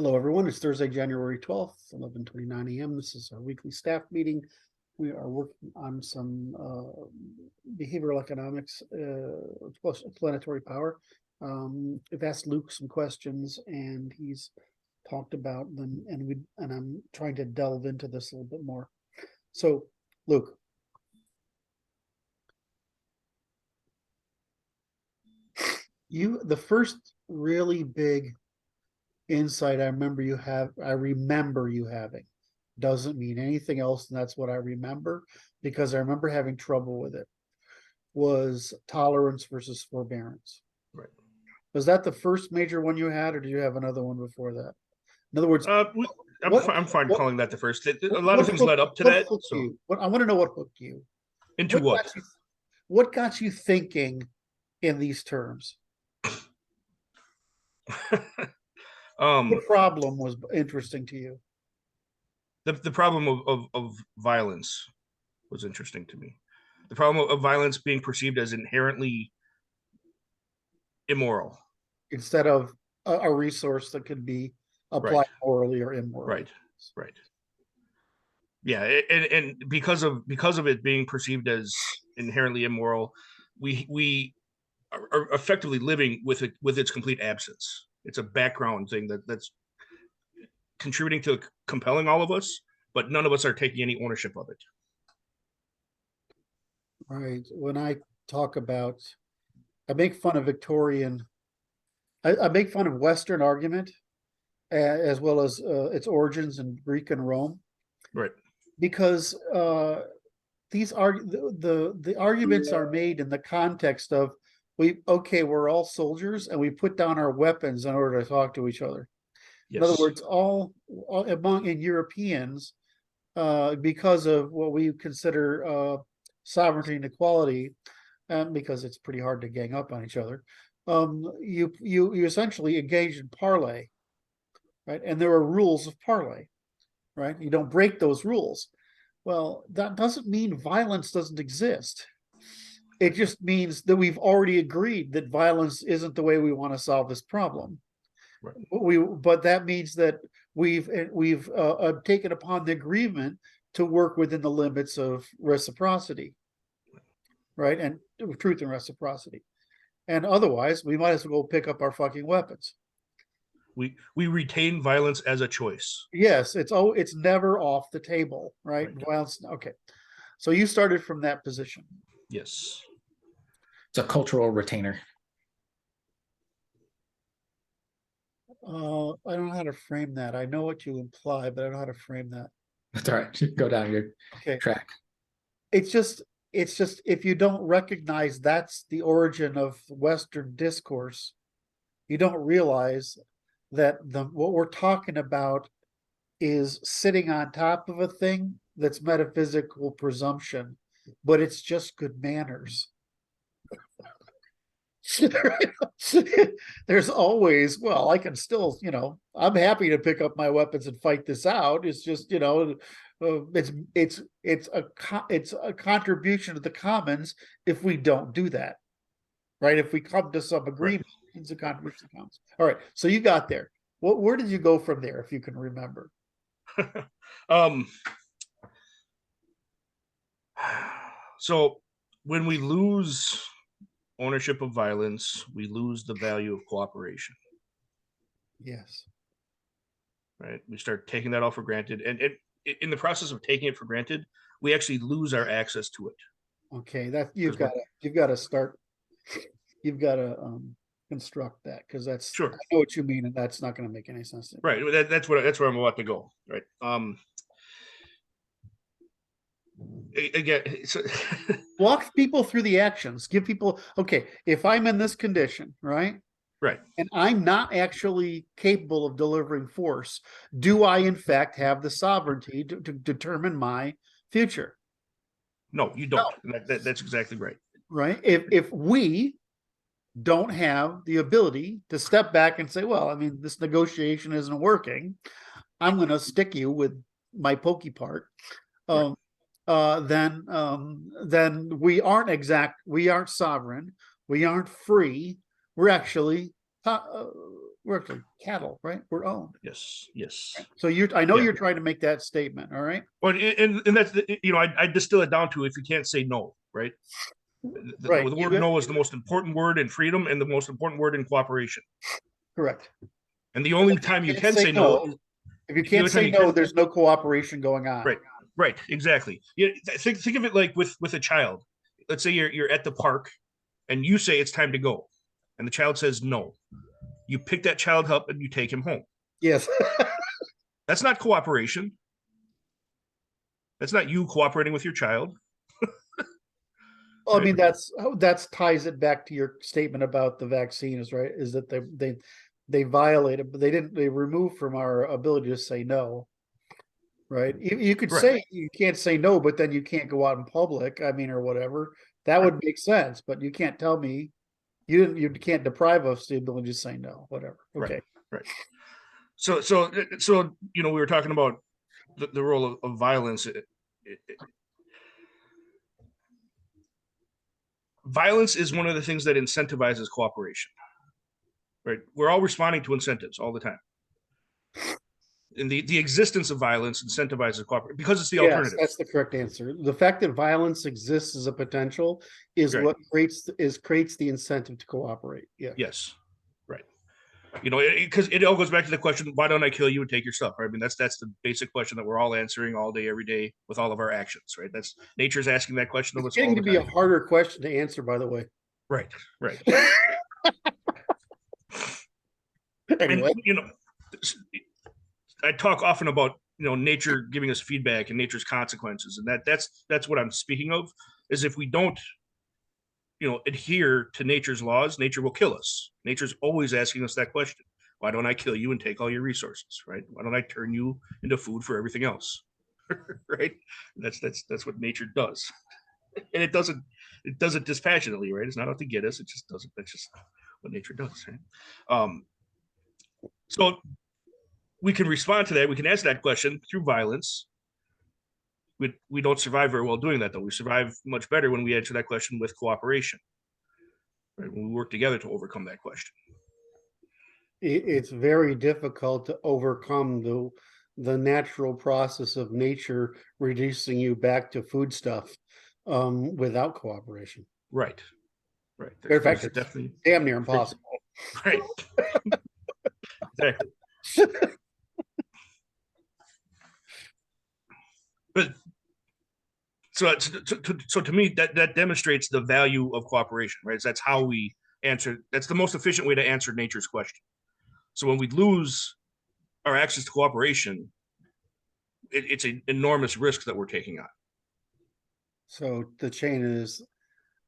Hello, everyone. It's Thursday, January 12th, 11:29 a.m. This is our weekly staff meeting. We are working on some behavioral economics, explanatory power. I've asked Luke some questions, and he's talked about them, and I'm trying to delve into this a little bit more. So, Luke, the first really big insight I remember you having doesn't mean anything else, and that's what I remember, because I remember having trouble with it, was tolerance versus forbearance. Right. Was that the first major one you had, or did you have another one before that? In other words, I'm fine calling that the first. A lot of things led up to that. So I want to know what hooked you. Into what? What got you thinking in these terms? What problem was interesting to you? The problem of violence was interesting to me. The problem of violence being perceived as inherently immoral, instead of a resource that could be applied morally or immorally. Right. Yeah, and because of it being perceived as inherently immoral, we are effectively living with its complete absence. It's a background thing that's contributing to compelling all of us, but none of us are taking any ownership of it. Right. When I talk about, I make fun of Victorian, I make fun of Western argument, as well as its origins in Greek and Rome. Right. Because these are the arguments are made in the context of we're all soldiers and we put down our weapons in order to talk to each other. Yes. In other words, all among Europeans, because of what we consider sovereignty and equality, because it's pretty hard to gang up on each other, you essentially engage in parley, right? And there are rules of parley, right? You don't break those rules. Well, that doesn't mean violence doesn't exist. It just means that we've already agreed that violence isn't the way we want to solve this problem. Right. But that means that we've taken upon the agreement to work within the limits of reciprocity, right? And truth and reciprocity. And otherwise, we might as well go pick up our fucking weapons. We retain violence as a choice. Yes, it's never off the table, right? Violence. Okay, so you started from that position. Yes, it's a cultural retainer. I don't know how to frame that. I know what you imply, but I don't know how to frame that. That's all right. Go down your track. It's just if you don't recognize that's the origin of Western discourse, you don't realize that what we're talking about is sitting on top of a thing that's metaphysical presumption, but it's just good manners. There's always, well, I can still, I'm happy to pick up my weapons and fight this out. It's just, it's a contribution to the commons if we don't do that, right? If we come to some agreement, it's a contribution to the commons. All right, so you got there. Where did you go from there, if you can remember? So when we lose ownership of violence, we lose the value of cooperation. Yes. Right. We start taking that all for granted. And in the process of taking it for granted, we actually lose our access to it. Okay. You've got to start. You've got to construct that, because that's sure. I know what you mean, and that's not going to make any sense to me. Right. That's where I'm about to go. Right. Again, walk people through the actions. Give people, okay, if I'm in this condition, right, and I'm not actually capable of delivering force, do I in fact have the sovereignty to determine my future? No, you don't. No. That's exactly right. Right. If we don't have the ability to step back and say, well, I mean, this negotiation isn't working, I'm going to stick you with my pokey part. Then we aren't sovereign, we aren't free, we're actually we're actually cattle, right? We're owned. Yes, yes. So I know Yeah. you're trying to make that statement, all right? Well, and that's I distill it down to if you can't say no, right? Right. The word no is the most important word in freedom and the most important word in cooperation. Correct. And the only time you can say no, if you can't say no, there's no cooperation going on. Right, exactly. Yeah, think of it like with a child. Let's say you're at the park and you say it's time to go, and the child says no. You pick that child up and you take him home. Yes. That's not cooperation. That's not you cooperating with your child. Well, I mean, that's ties it back to your statement about the vaccines, right? Is that they violated, but they removed from our ability to say no. Right. You could say you can't say no, but then you can't go out in public. I mean, or whatever. That would make sense, but you can't tell me you can't deprive us the ability to say no, whatever. Okay. Right. So we were talking about the role of violence. Violence is one of the things that incentivizes cooperation. Right. We're all responding to incentives all the time. And the existence of violence incentivizes cooperation because it's the alternative. That's the correct answer. The fact that violence exists as a potential is what creates the incentive to cooperate. Yeah. Yes. Right. Because it all goes back to the question, why don't I kill you and take your stuff? Right? I mean, that's the basic question that we're all answering all day, every day with all of our actions, right? That's nature's asking that question of us. It's getting to be a harder question to answer, by the way. Right. Anyway. And, I talk often about nature giving us feedback and nature's consequences, and that's what I'm speaking of. Is if we don't adhere to nature's laws, nature will kill us. Nature's always asking us that question: why don't I kill you and take all your resources? Right? Why don't I turn you into food for everything else? Right? That's what nature does, and it does it dispassionately. Right? It's not out to get us. It just does it. That's just what nature does. Right? So we can respond to that. We can answer that question through violence. We don't survive very well doing that, though. We survive much better when we answer that question with cooperation. Right? When we work together to overcome that question. It's very difficult to overcome the natural process of nature reducing you back to food stuff without cooperation. Right. In fact, it's definitely damn near impossible. Right. Exactly. But so to me, that demonstrates the value of cooperation, right? So that's how we answer. That's the most efficient way to answer nature's question. So when we lose our access to cooperation, it's an enormous risk that we're taking on. So the chain is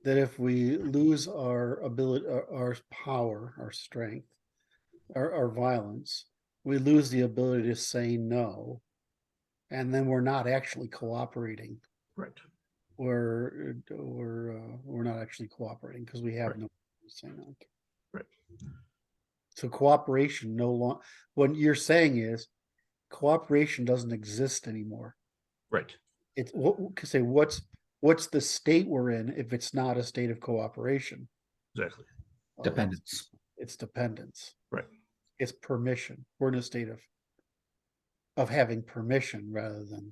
that if we lose our ability, our power, our strength, our violence, we lose the ability to say no. And then we're not actually cooperating. Right. We're not actually cooperating because we have no say no. Right. So cooperation no longer. What you're saying is cooperation doesn't exist anymore. Right. It's what's the state we're in if it's not a state of cooperation? Exactly. Dependence. It's dependence. Right. It's permission. We're in a state of having permission rather than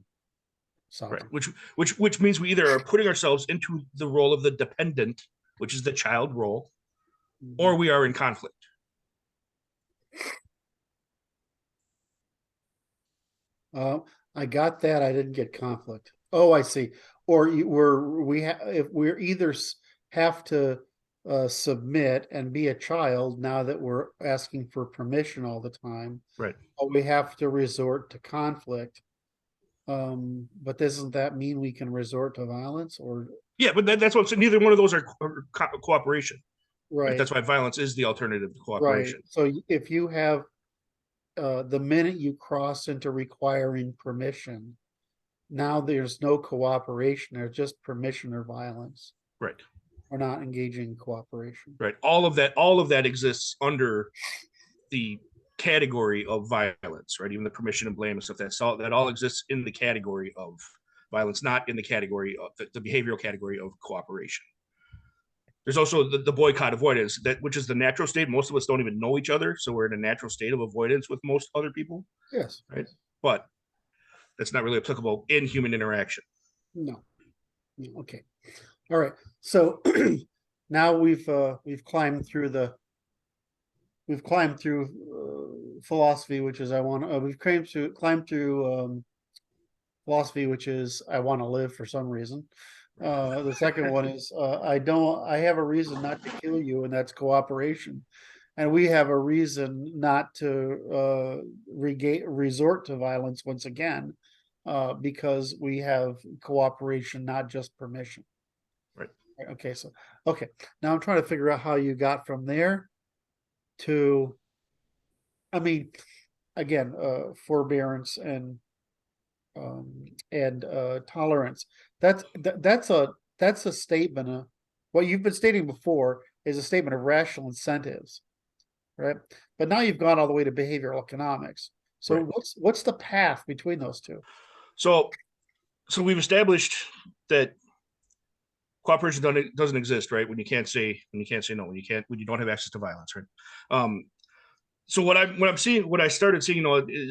sovereign. Right. Which means we either are putting ourselves into the role of the dependent, which is the child role, or we are in conflict. I got that. I didn't get conflict. Oh, I see. Or if we're either have to submit and be a child now that we're asking for permission all the time, right? Or we have to resort to conflict. But doesn't that mean we can resort to violence? Or yeah, but that's what I'm saying. Neither one of those are cooperation. Right. That's why violence is the alternative to cooperation. Right. So if you have the minute you cross into requiring permission, now there's no cooperation. There's just permission or violence. Right. We're not engaging in cooperation. Right. All of that exists under the category of violence, right? Even the permission and blame and stuff, that all exists in the category of violence, not in the category of the behavioral category of cooperation. There's also the boycott avoidance, which is the natural state. Most of us don't even know each other, so we're in a natural state of avoidance with most other people. Yes. Right. But that's not really applicable in human interaction. No. Okay. All right. So now we've climbed through philosophy, which is we've climbed through philosophy, which is I want to live for some reason. The second one is I have a reason not to kill you, and that's cooperation. And we have a reason not to resort to violence once again, because we have cooperation, not just permission. Right. Okay. Okay. Now I'm trying to figure out how you got from there to, I mean, again, forbearance and tolerance. That's a statement of what you've been stating before is a statement of rational incentives, right? But now you've gone all the way to behavioral economics. So right. what's the path between those two? So we've established that cooperation doesn't exist, right? When you can't say no, when you don't have access to violence, right? So what I started seeing,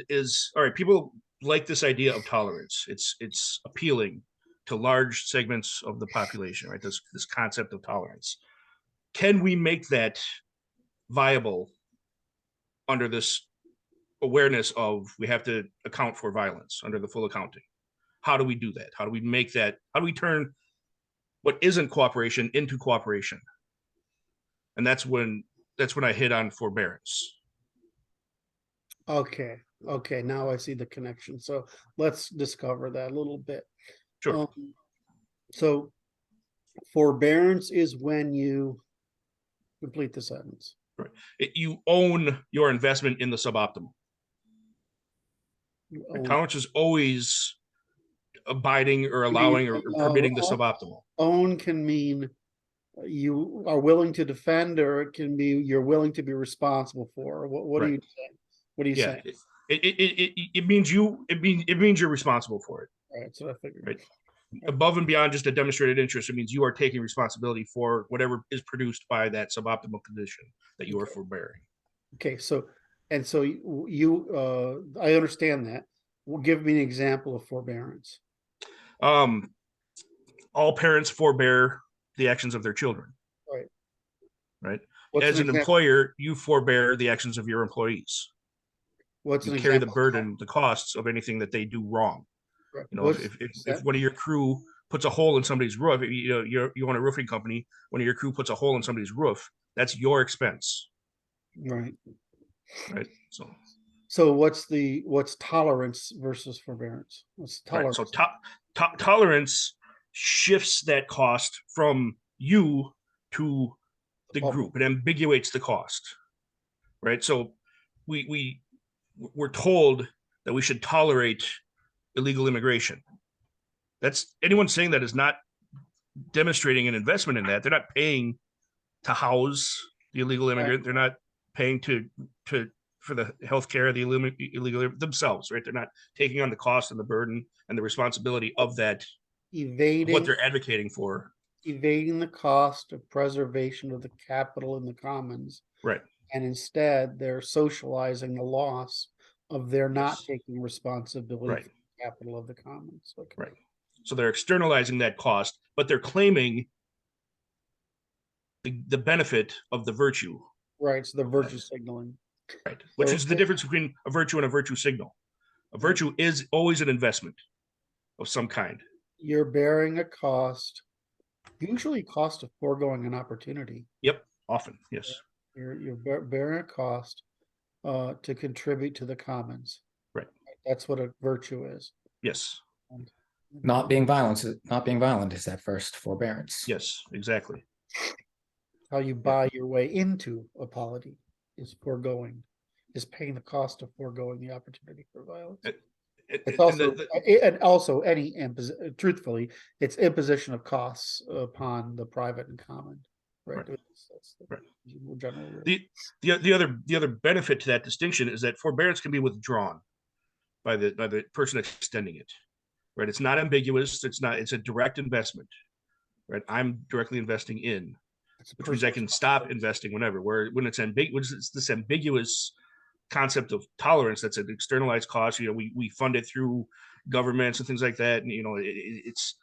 is all right. People like this idea of tolerance. It's appealing to large segments of the population, right? This concept of tolerance. Can we make that viable under this awareness of we have to account for violence under the full accounting? How do we do that? How do we make that? How do we turn what isn't cooperation into cooperation? And that's when I hit on forbearance. Okay. Now I see the connection. So let's discover that a little bit. Sure. So forbearance is when you complete the sentence. Right. You own your investment in the suboptimal. Tolerance is always abiding or allowing or permitting the suboptimal. Own can mean you are willing to defend, or it can be you're willing to be responsible for. What right. are you saying? What are you saying? It means you're responsible for it. Right, that's what I figured. Right. Above and beyond just a demonstrated interest, it means you are taking responsibility for whatever is produced by that suboptimal condition that you are forbearing. Okay, so you I understand that. Well, give me an example of forbearance. All parents forbear the actions of their children. Right. As an employer, you forbear the actions of your employees. You carry the burden, the costs of anything that they do wrong. Right. If one of your crew puts a hole in somebody's roof, you own a roofing company, one of your crew puts a hole in somebody's roof, that's your expense. Right. So what's tolerance versus forbearance? What's tolerance? Right. So tolerance shifts that cost from you to the group. It ambiguates the cost. Right. So we're told that we should tolerate illegal immigration. That's anyone saying that is not demonstrating an investment in that. They're not paying to house the illegal immigrant. Right. They're not paying for the healthcare of the illegal themselves, right? They're not taking on the cost and the burden and the responsibility of that, what they're advocating for. Evading the cost of preservation of the capital in the commons. Right. And instead, they're socializing the loss of their not taking responsibility for the capital of the commons. Okay. Right. So they're externalizing that cost, but they're claiming the benefit of the virtue. Right. So the virtue signaling. Right. Which is the difference between a virtue and a virtue signal. A virtue is always an investment of some kind. You're bearing a cost, usually cost of foregoing an opportunity. Yep. Often. Yes. You're bearing a cost to contribute to the commons. Right. That's what a virtue is. Yes. Not being violent is that first forbearance. Yes, exactly. How you buy your way into a polity is paying the cost of foregoing the opportunity for violence. It's also truthfully, it's imposition of costs upon the private and common. Right. That's the general rule. The other benefit to that distinction is that forbearance can be withdrawn by the person extending it. Right. It's not ambiguous. It's a direct investment. Right. I'm directly investing in. which means I can stop investing whenever. Where when it's ambiguous, it's this ambiguous concept of tolerance. That's an externalized cost. We fund it through governments and things like that, and it's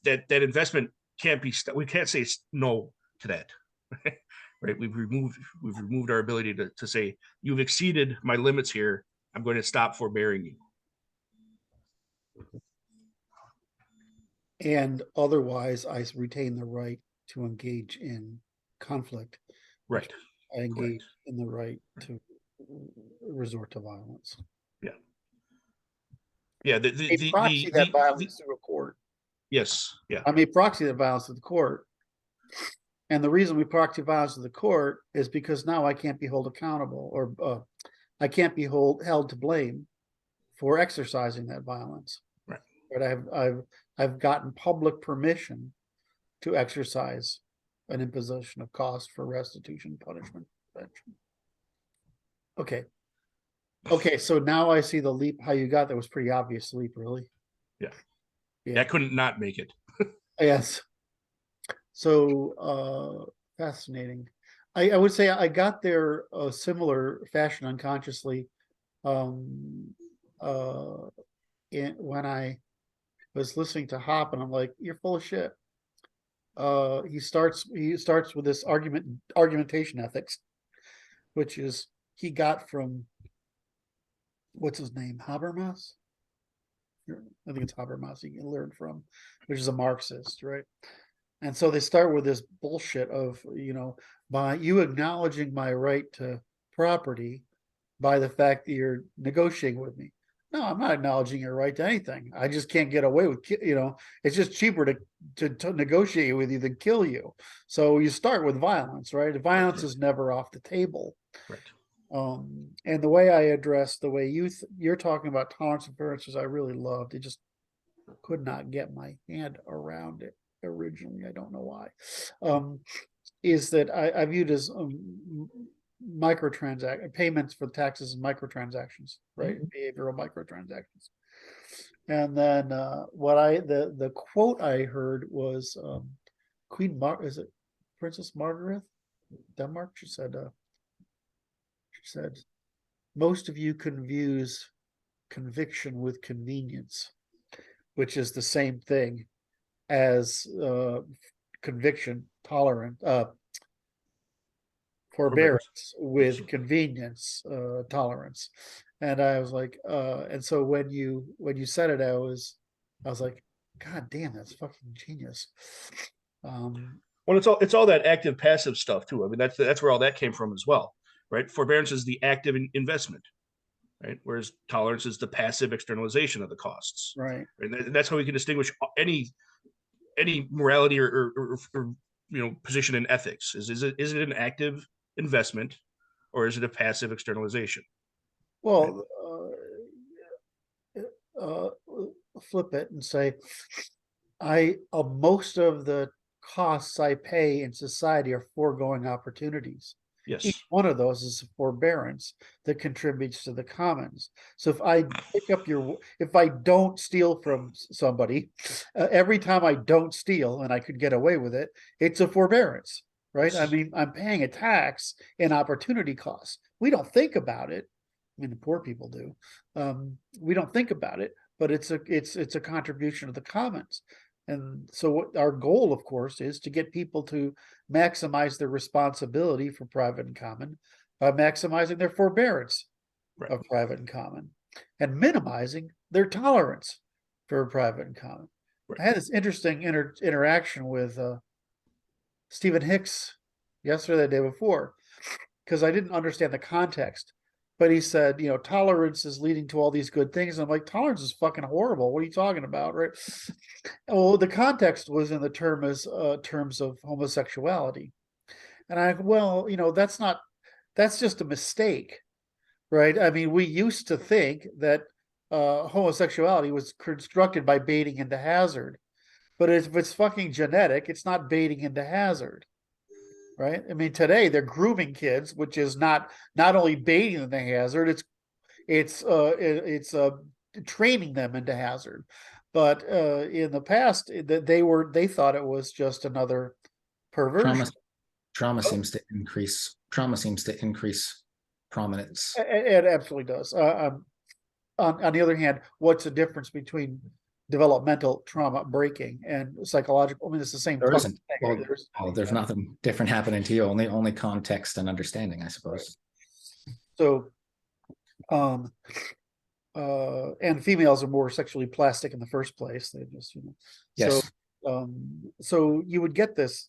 that investment can't be. We can't say no to that. Right? We've removed our ability to say you've exceeded my limits here. I'm going to stop forbearing you. And otherwise, I retain the right to engage in conflict. Right. I engage in the right to resort to violence. Yeah. Yeah. Proxy that violence through a court. Yes. Yeah. I may proxy that violence to the court. And the reason we proxy violence to the court is because now I can't be held accountable, or I can't be held to blame for exercising that violence. Right. But I've gotten public permission to exercise an imposition of cost for restitution, punishment, prevention. Okay. So now I see the leap. How you got that was pretty obvious leap, really. Yeah. I couldn't not make it. Yes. So fascinating. I would say I got there a similar fashion unconsciously when I was listening to Hop, and I'm like, you're full of shit. He starts with this argumentation ethics, which is he got from, what's his name, Habermas? I think it's Habermas he learned from, which is a Marxist, right? And so they start with this bullshit of, by you acknowledging my right to property by the fact that you're negotiating with me. No, I'm not acknowledging your right to anything. I just can't get away with, it's just cheaper to negotiate with you than kill you. So you start with violence, right? Violence is never off the table. Right. And the way I address the way you're talking about tolerance of appearances, I really loved. It just could not get my hand around it originally. I don't know why. Is that I viewed as payments for taxes and microtransactions, right? Behavioral microtransactions. And then the quote I heard was is it Princess Margaret, Denmark? She said, most of you confuse conviction with convenience, which is the same thing as conviction, forbearance with convenience, tolerance. And I was like, and so when you said it, I was like, God damn, that's fucking genius. Well, it's all that active passive stuff too. I mean, that's where all that came from as well, right? Forbearance is the active investment, right? Whereas tolerance is the passive externalization of the costs, right? And that's how we can distinguish any morality or position in ethics. Is it an active investment, or is it a passive externalization? Well, flip it and say, most of the costs I pay in society are foregoing opportunities. Yes. Each one of those is a forbearance that contributes to the commons. So if I if I don't steal from somebody, every time I don't steal and I could get away with it, it's a forbearance, right? I mean, I'm paying a tax in opportunity costs. We don't think about it. I mean, the poor people do. We don't think about it, but it's a contribution to the commons. And so what our goal, of course, is to get people to maximize their responsibility for private and common by maximizing their forbearance of private and common and minimizing their tolerance for private and common. I had this interesting interaction with Stephen Hicks yesterday, the day before, because I didn't understand the context. But he said, tolerance is leading to all these good things. And I'm like, tolerance is fucking horrible. What are you talking about, right? Well, the context was in the terms of homosexuality. And that's just a mistake, right? I mean, we used to think that homosexuality was constructed by baiting into hazard. But if it's fucking genetic, it's not baiting into hazard. Right. I mean, today they're grooming kids, which is not only baiting them into hazard, it's training them into hazard. But in the past, they thought it was just another perversion. Trauma seems to increase prominence. It absolutely does. On the other hand, what's the difference between developmental trauma breaking and psychological? I mean, it's the same. There isn't. thing, Well, right? there's nothing different happening to you. Only context and understanding, I suppose. So, and females are more sexually plastic in the first place. They just, Yes. So you would get this.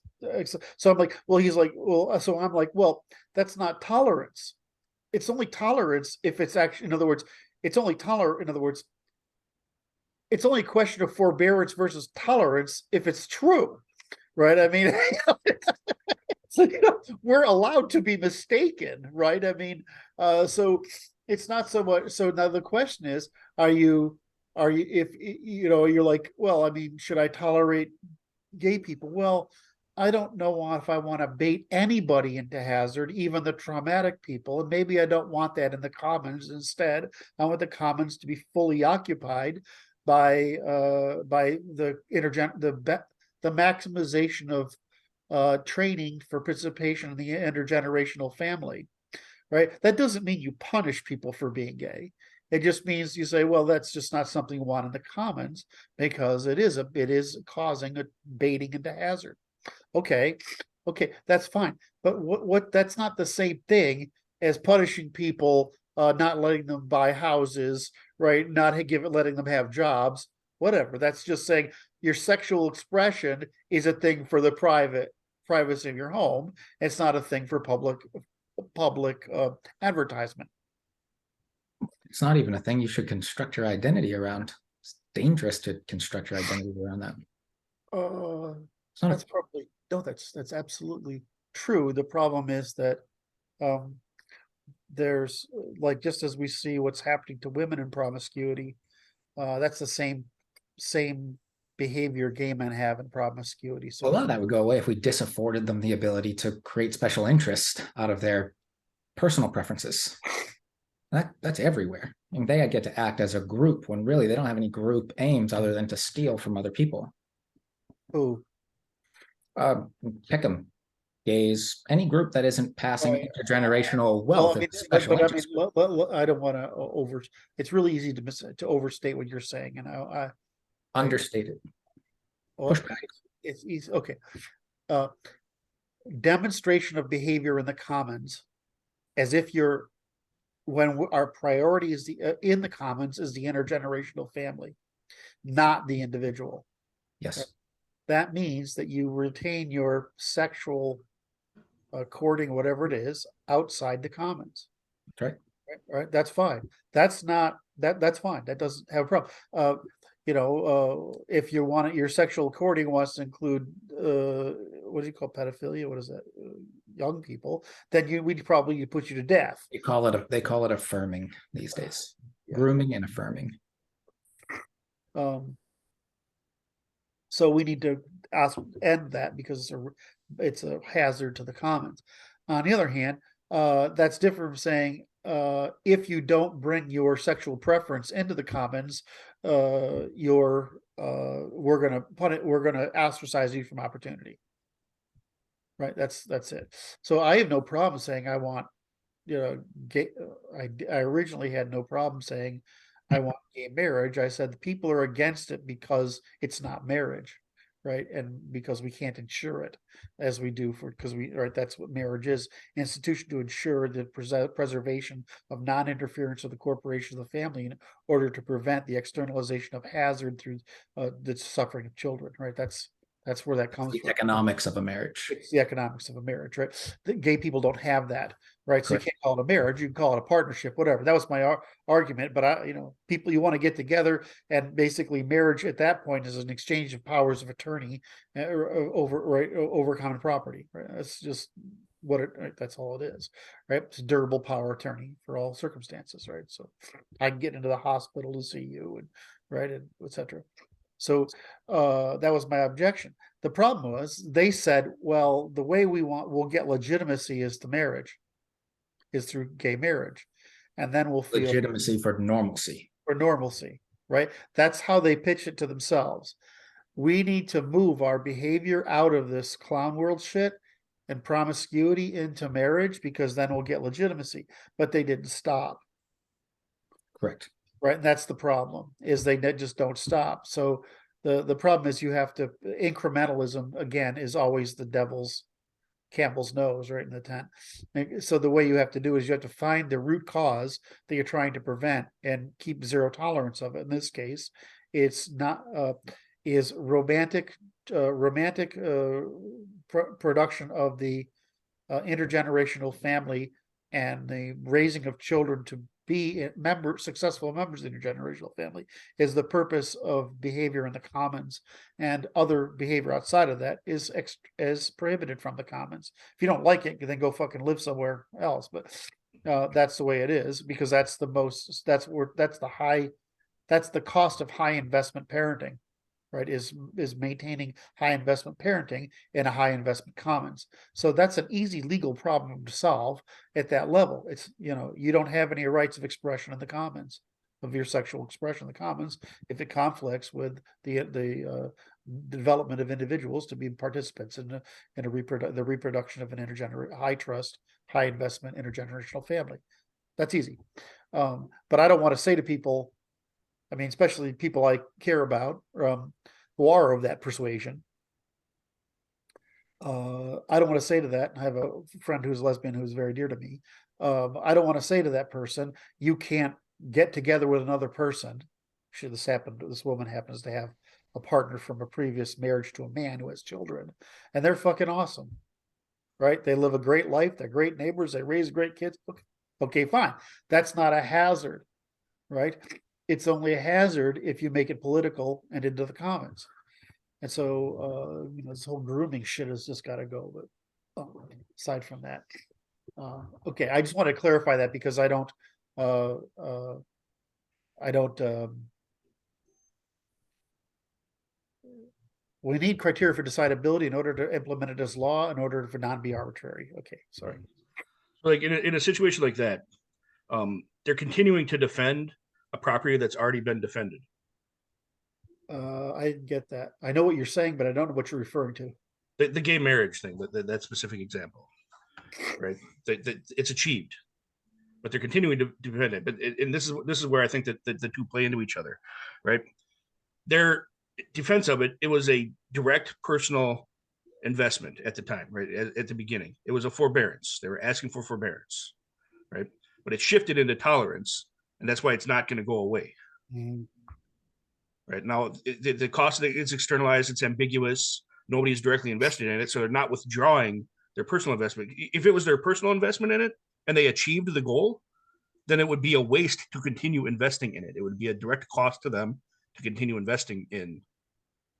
So I'm like, well, he's like, well, so I'm like, well, that's not tolerance. It's only tolerance if it's actually, in other words, it's only tolerant. In other words, it's only a question of forbearance versus tolerance if it's true, right? I mean, so, we're allowed to be mistaken, right? I mean, so it's not so much. So now the question is, are you, if you're like, well, I mean, should I tolerate gay people? Well, I don't know if I want to bait anybody into hazard, even the traumatic people. And maybe I don't want that in the commons. Instead, I want the commons to be fully occupied by the maximization of training for participation in the intergenerational family, right? That doesn't mean you punish people for being gay. It just means you say, well, that's just not something you want in the commons because it is causing a baiting into hazard. Okay, that's fine. But what that's not the same thing as punishing people, not letting them buy houses, right? Not letting them have jobs, whatever. That's just saying your sexual expression is a thing for the privacy of your home. It's not a thing for public advertisement. It's not even a thing you should construct your identity around. It's dangerous to construct your identity around that. That's probably that's absolutely true. The problem is that there's like, just as we see what's happening to women in promiscuity, that's the same behavior gay men have in promiscuity. So a lot of that would go away if we disafforded them the ability to create special interest out of their personal preferences. That's everywhere. I mean, they get to act as a group when really they don't have any group aims other than to steal from other people. Who? Pick them. Gays, any group that isn't passing intergenerational wealth. Well, I mean, I don't want to it's really easy to overstate what you're saying, and I understate it. Well, it's easy. Okay. Demonstration of behavior in the commons, as if when our priority is in the commons is the intergenerational family, not the individual. Yes. That means that you retain your sexual courting, whatever it is, outside the commons. That's right. Right. That's fine. That's not that's fine. That doesn't have a problem. If you want it, your sexual courting wants to include what do you call pedophilia? What is that? Young people, then we'd probably put you to death. They call it affirming these days. Yeah. Grooming and affirming. So we need to end that because it's a hazard to the commons. On the other hand, that's different from saying if you don't bring your sexual preference into the commons, we're gonna ostracize you from opportunity. Right, that's it. So I have no problem saying I want, gay. I originally had no problem saying I want gay marriage. I said the people are against it because it's not marriage, right? And because we can't ensure it as we do that's what marriage is, an institution to ensure the preservation of non-interference of the corporation of the family in order to prevent the externalization of hazard through the suffering of children, right? That's where that comes from. Economics of a marriage. It's the economics of a marriage, right? The gay people don't have that, right? So you can't call it a marriage. You can call it a partnership, whatever. That was my argument. But people, you want to get together, and basically marriage at that point is an exchange of powers of attorney over common property, right? That's just that's all it is, right? It's a durable power attorney for all circumstances, right? So I can get into the hospital to see you, and etc. So that was my objection. The problem was they said, well, the way we'll get legitimacy is through gay marriage. And then we'll feel legitimacy for normalcy. Right? That's how they pitch it to themselves. We need to move our behavior out of this clown world shit and promiscuity into marriage because then we'll get legitimacy. But they didn't stop. Correct. Right. And that's the problem, is they just don't stop. So the problem is you have to, incrementalism again is always the devil's Campbell's nose right in the tent. And so the way you have to do is you have to find the root cause that you're trying to prevent and keep zero tolerance of it. In this case, it's not is romantic production of the intergenerational family and the raising of children to be successful members of the intergenerational family is the purpose of behavior in the commons, and other behavior outside of that is prohibited from the commons. If you don't like it, then go fucking live somewhere else. But that's the way it is, because that's the cost of high investment parenting, right? Is maintaining high investment parenting in a high investment commons. So that's an easy legal problem to solve at that level. It's, you don't have any rights of expression in the commons, of your sexual expression in the commons, if it conflicts with the development of individuals to be participants in the reproduction of an high trust, high investment intergenerational family. That's easy. But I don't want to say to people, I mean, especially people I care about, who are of that persuasion. I don't want to say to that. I have a friend who's lesbian who's very dear to me. I don't want to say to that person, you can't get together with another person. This woman happens to have a partner from a previous marriage to a man who has children, and they're fucking awesome, right? They live a great life. They're great neighbors. They raise great kids. Okay, fine. That's not a hazard, right? It's only a hazard if you make it political and into the commons. And so, this whole grooming shit has just got to go. But aside from that, okay, I just want to clarify that, because I don't. We need criteria for decidability in order to implement it as law, in order for not to be arbitrary. Okay, sorry. Like in a situation like that, they're continuing to defend a property that's already been defended. I get that. I know what you're saying, but I don't know what you're referring to. The gay marriage thing, that specific example, right? It's achieved, but they're continuing to defend it. But and this is where I think that the two play into each other, right? Their defense of it was a direct personal investment at the time, right? At the beginning, it was a forbearance. They were asking for forbearance, right? But it shifted into tolerance, and that's why it's not going to go away. Mm-hmm. Right now, the cost of it is externalized. It's ambiguous. Nobody's directly invested in it, so they're not withdrawing their personal investment. If it was their personal investment in it and they achieved the goal, then it would be a waste to continue investing in it. It would be a direct cost to them to continue investing in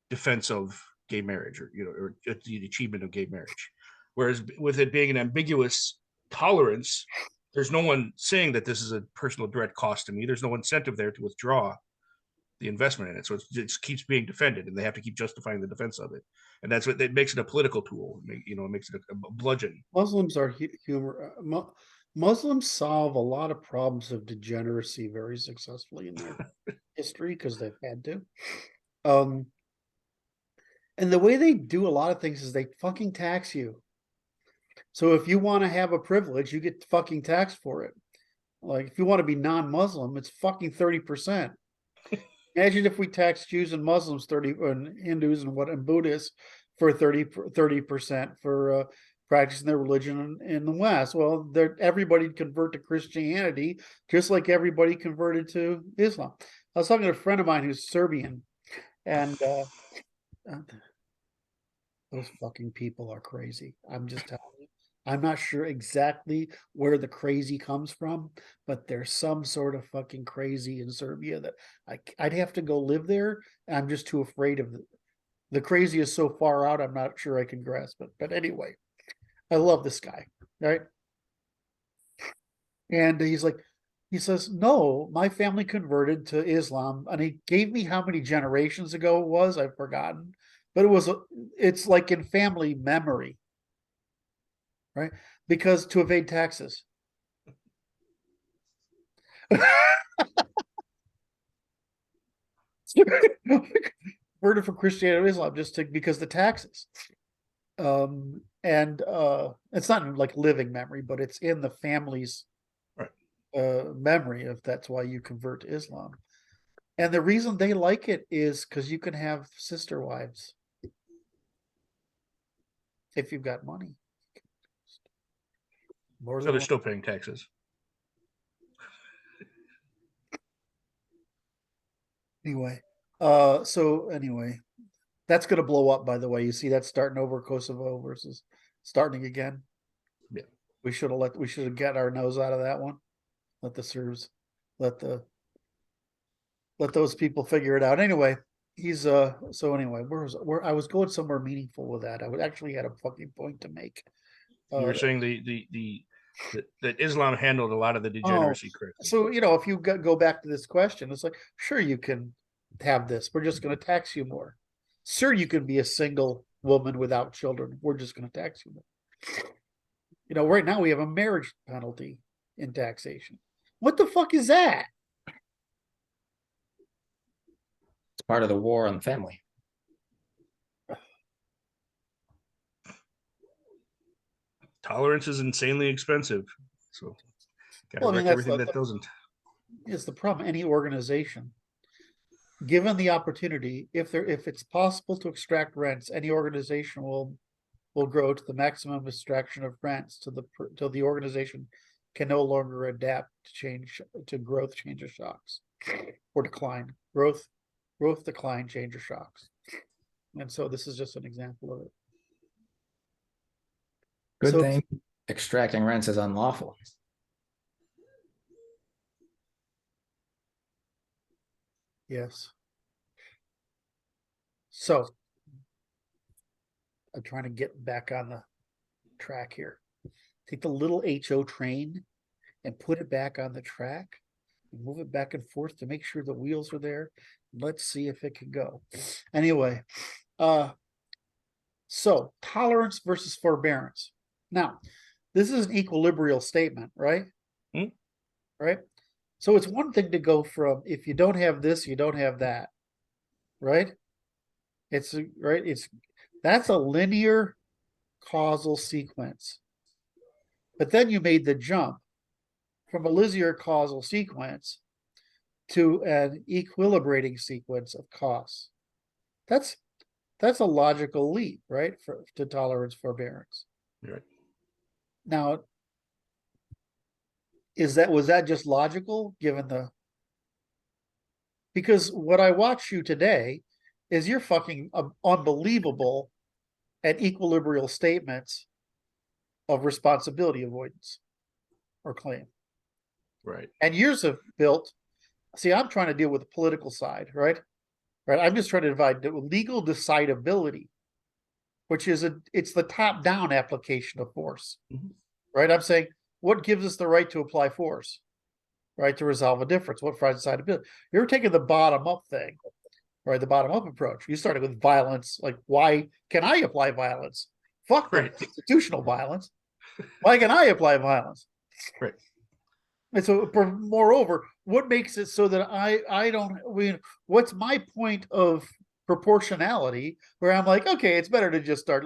defense of gay marriage, or the achievement of gay marriage. Whereas with it being an ambiguous tolerance, there's no one saying that this is a personal direct cost to me. There's no incentive there to withdraw the investment in it. So it just keeps being defended, and they have to keep justifying the defense of it. And that's what that makes it a political tool. It makes it a bludgeon. Muslims are humor. Muslims solve a lot of problems of degeneracy very successfully in their history, because they've had to. And the way they do a lot of things is they fucking tax you. So if you want to have a privilege, you get fucking taxed for it. Like if you want to be non-Muslim, it's fucking 30%. Imagine if we tax Jews and Muslims 30, and Hindus and Buddhists for 30% for practicing their religion in the West. Well, everybody convert to Christianity, just like everybody converted to Islam. I was talking to a friend of mine who's Serbian, and those fucking people are crazy. I'm just telling you. I'm not sure exactly where the crazy comes from, but there's some sort of fucking crazy in Serbia that I'd have to go live there. And I'm just too afraid of the crazy is so far out. I'm not sure I can grasp it. But anyway, I love this guy, right? And he says, no, my family converted to Islam, and he gave me how many generations ago it was. I've forgotten, but it's like in family memory. Right? Because to evade taxes. Converted from Christianity to Islam because the taxes. and it's not in like living memory, but it's in the family's Right. memory, if that's why you convert to Islam. And the reason they like it is because you can have sister wives if you've got money. More So than they're one. still paying taxes. Anyway, so anyway, that's going to blow up. By the way, you see that starting over Kosovo versus starting again. Yeah. We should have got our nose out of that one. Let the Serbs, let those people figure it out. Anyway, he's so anyway, where I was going somewhere meaningful with that. I would actually had a fucking point to make. You were saying that Islam handled a lot of the degeneracy correctly. So if you go back to this question, it's like, sure, you can have this. We're just going to tax you more. Sure, you can be a single woman without children. We're just going to tax you more. Right now we have a marriage penalty in taxation. What the fuck is that? It's part of the war on the family. Tolerance is insanely expensive, so gotta Well, I mean, wreck everything that doesn't. Is the problem. Any organization, given the opportunity, if it's possible to extract rents, any organization will grow to the maximum extraction of rents till the organization can no longer adapt to growth, change, or shocks, or decline. Growth, decline, change, or shocks. And so this is just an example of it. Good So- thing extracting rents is unlawful. Yes. So I'm trying to get back on the track here. Take the little HO train and put it back on the track and move it back and forth to make sure the wheels are there. Let's see if it can go. Anyway, so tolerance versus forbearance. Now, this is an equilibrial statement, right? Right? So it's one thing to go from, if you don't have this, you don't have that, right? That's a linear causal sequence. But then you made the jump from a linear causal sequence to an equilibrating sequence of costs. That's a logical leap, right? To tolerance forbearance. Right. Now, was that just logical given because what I watch you today is you're fucking unbelievable at equilibrial statements of responsibility avoidance or claim. Right. And years have built. See, I'm trying to deal with the political side, right? Right. I'm just trying to divide legal decidability, which is it's the top-down application of force, right? I'm saying, what gives us the right to apply force, right? To resolve a difference. What provides decidability? You're taking the bottom-up thing, right? The bottom-up approach. You started with violence. Like, why can I apply violence? Fuck the institutional violence. Why can I apply violence? Right. And so, moreover, what makes it so that I don't? What's my point of proportionality? Where I'm like, okay, it's better to just start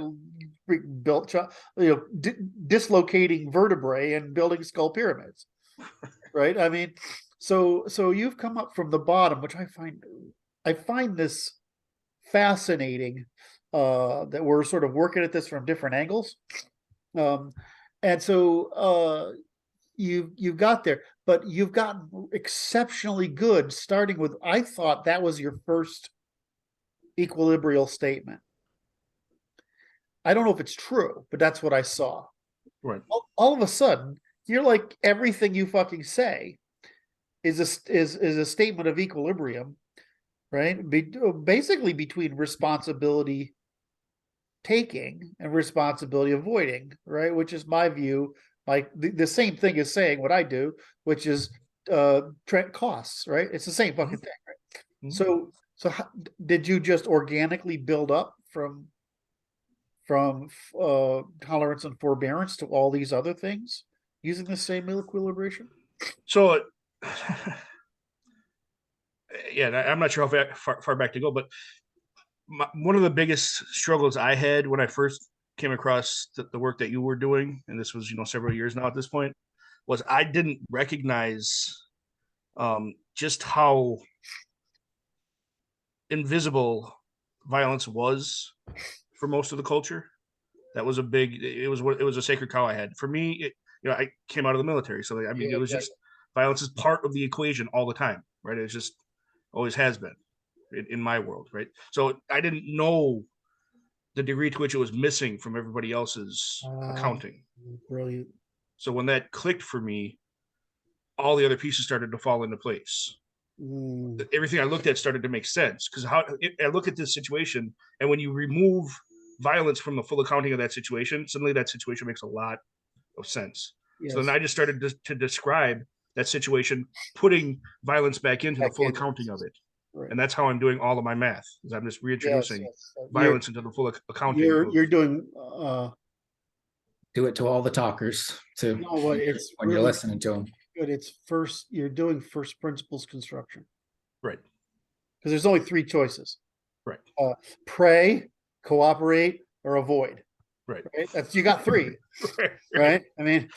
dislocating vertebrae and building skull pyramids, right? I mean, so you've come up from the bottom, which I find this fascinating. That we're sort of working at this from different angles, and so. You've got there, but you've gotten exceptionally good starting with, I thought that was your first equilibrial statement. I don't know if it's true, but that's what I saw. Right. All of a sudden, you're like, everything you fucking say is a statement of equilibrium, right? Basically between responsibility taking and responsibility avoiding, right? Which is my view. Like the same thing as saying what I do, which is costs, right? It's the same fucking thing, right? So did you just organically build up from tolerance and forbearance to all these other things using the same equilibration? So, yeah, I'm not sure how far back to go, but one of the biggest struggles I had when I first came across the work that you were doing, and this was, several years now at this point, was I didn't recognize just how invisible violence was for most of the culture. That was it was a sacred cow I had. For me, I came out of the military, so I mean, Yeah, it was just violence is part of the equation all the time, right? It's just always has been in my world, right? So I didn't know the degree to which it was missing from everybody else's accounting. Brilliant. So when that clicked for me, all the other pieces started to fall into place. Everything I looked at started to make sense, because I look at this situation, and when you remove violence from the full accounting of that situation, suddenly that situation makes a lot of sense. Yes. So then I just started to describe that situation, putting violence back into the full accounting of it. Right. And that's how I'm doing all of my math, is I'm just reintroducing violence into the full accounting. You're doing do it to all the talkers too. No, it's when really you're listening to them. Good. You're doing first principles construction. Right. Because there's only three choices. Right. Pray, cooperate, or avoid. Right. That's, you got three. Right. I mean,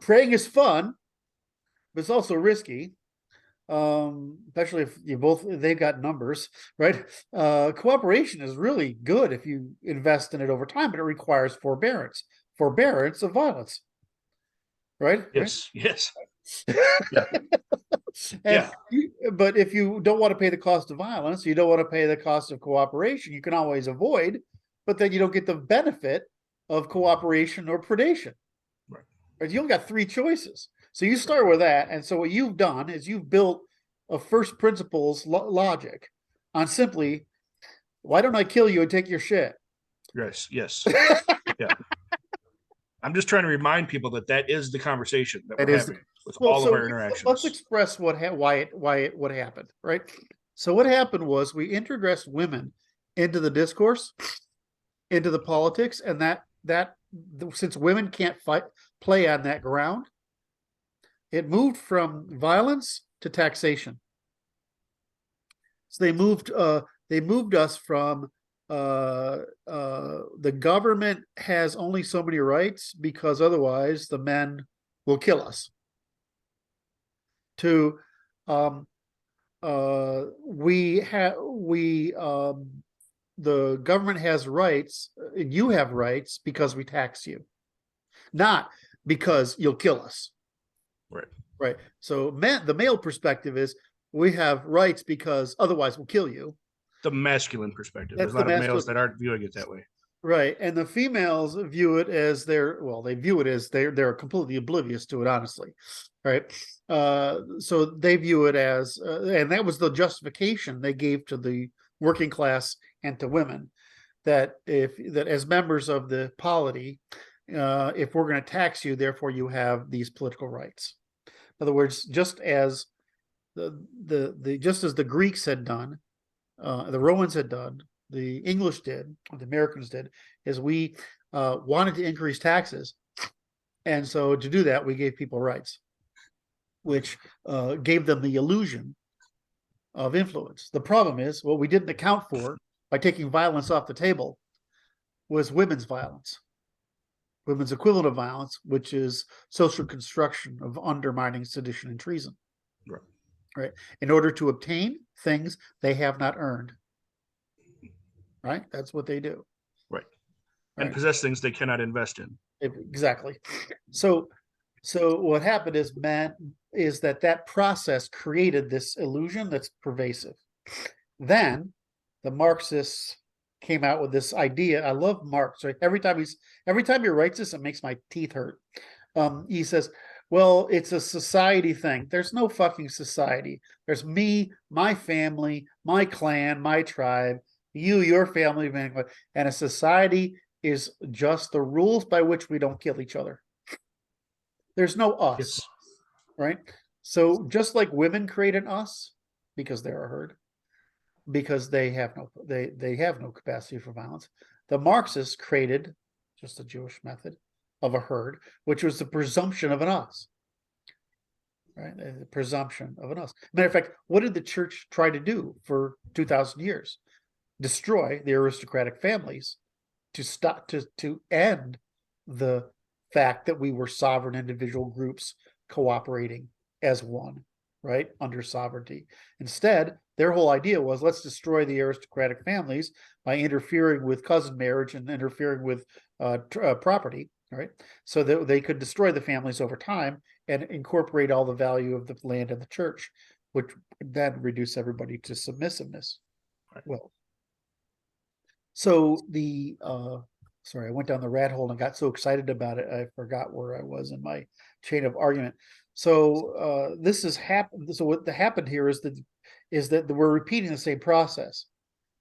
praying is fun, but it's also risky. Especially if they've got numbers, right? Cooperation is really good if you invest in it over time, but it requires forbearance of violence, right? Yes. Yes. But if you don't want to pay the cost of violence, you don't want to pay the cost of cooperation, you can always avoid, but then you don't get the benefit of cooperation or predation. Right? You only got three choices. So you start with that. And so what you've done is you've built a first principles logic on simply, why don't I kill you and take your shit? Yes. Yeah. I'm just trying to remind people that is the conversation that we're having with all of our interactions. Let's express why what happened, right? So what happened was we introduced women into the discourse, into the politics, and that since women can't play on that ground, it moved from violence to taxation. So they moved us from the government has only so many rights because otherwise the men will kill us, to the government has rights and you have rights because we tax you, not because you'll kill us. Right. So the male perspective is we have rights because otherwise we'll kill you. The masculine perspective. There's a lot of males that aren't viewing it that way. Right. And the females view it as they're completely oblivious to it, honestly. Right. So they view it as, and that was the justification they gave to the working class and to women, that as members of the polity, if we're going to tax you, therefore you have these political rights. In other words, just as the Greeks had done, the Romans had done, the English did, the Americans did, is we wanted to increase taxes, and so to do that, we gave people rights, which gave them the illusion of influence. The problem is, what we didn't account for by taking violence off the table was women's violence. Women's equivalent of violence, which is social construction of undermining, sedition, and treason. Right. In order to obtain things they have not earned. Right. That's what they do. Right. And possess things they cannot invest in. Exactly. So what happened is that process created this illusion that's pervasive. Then the Marxists came out with this idea. I love Marx, right? Every time he writes this, it makes my teeth hurt. He says, well, it's a society thing. There's no fucking society. There's me, my family, my clan, my tribe, you, your family, and a society is just the rules by which we don't kill each other. There's no us. Yes. Right? So just like women create an us because they're a herd, because they have no capacity for violence. The Marxists created just a Jewish method of a herd, which was the presumption of an us. Right? The presumption of an us. Matter of fact, what did the church try to do for 2,000 years? destroy the aristocratic families to stop to end the fact that we were sovereign individual groups cooperating as one, right, under sovereignty. Instead, their whole idea was, let's destroy the aristocratic families by interfering with cousin marriage and interfering with property, right, so that they could destroy the families over time and incorporate all the value of the land and the church, which would then reduce everybody to submissiveness. Right. Well, so the sorry, I went down the rat hole and got so excited about it I forgot where I was in my chain of argument. So this is happened. So what happened here is that we're repeating the same process,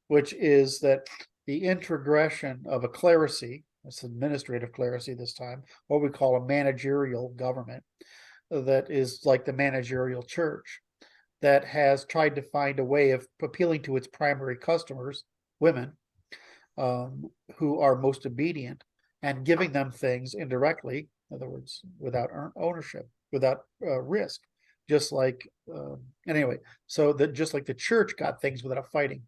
which is that the introgression of a clerisy, it's administrative clerisy this time, what we call a managerial government, that is like the managerial church, that has tried to find a way of appealing to its primary customers, women, who are most obedient, and giving them things indirectly, in other words, without ownership, without risk, just like anyway, so that just like the church got things without fighting.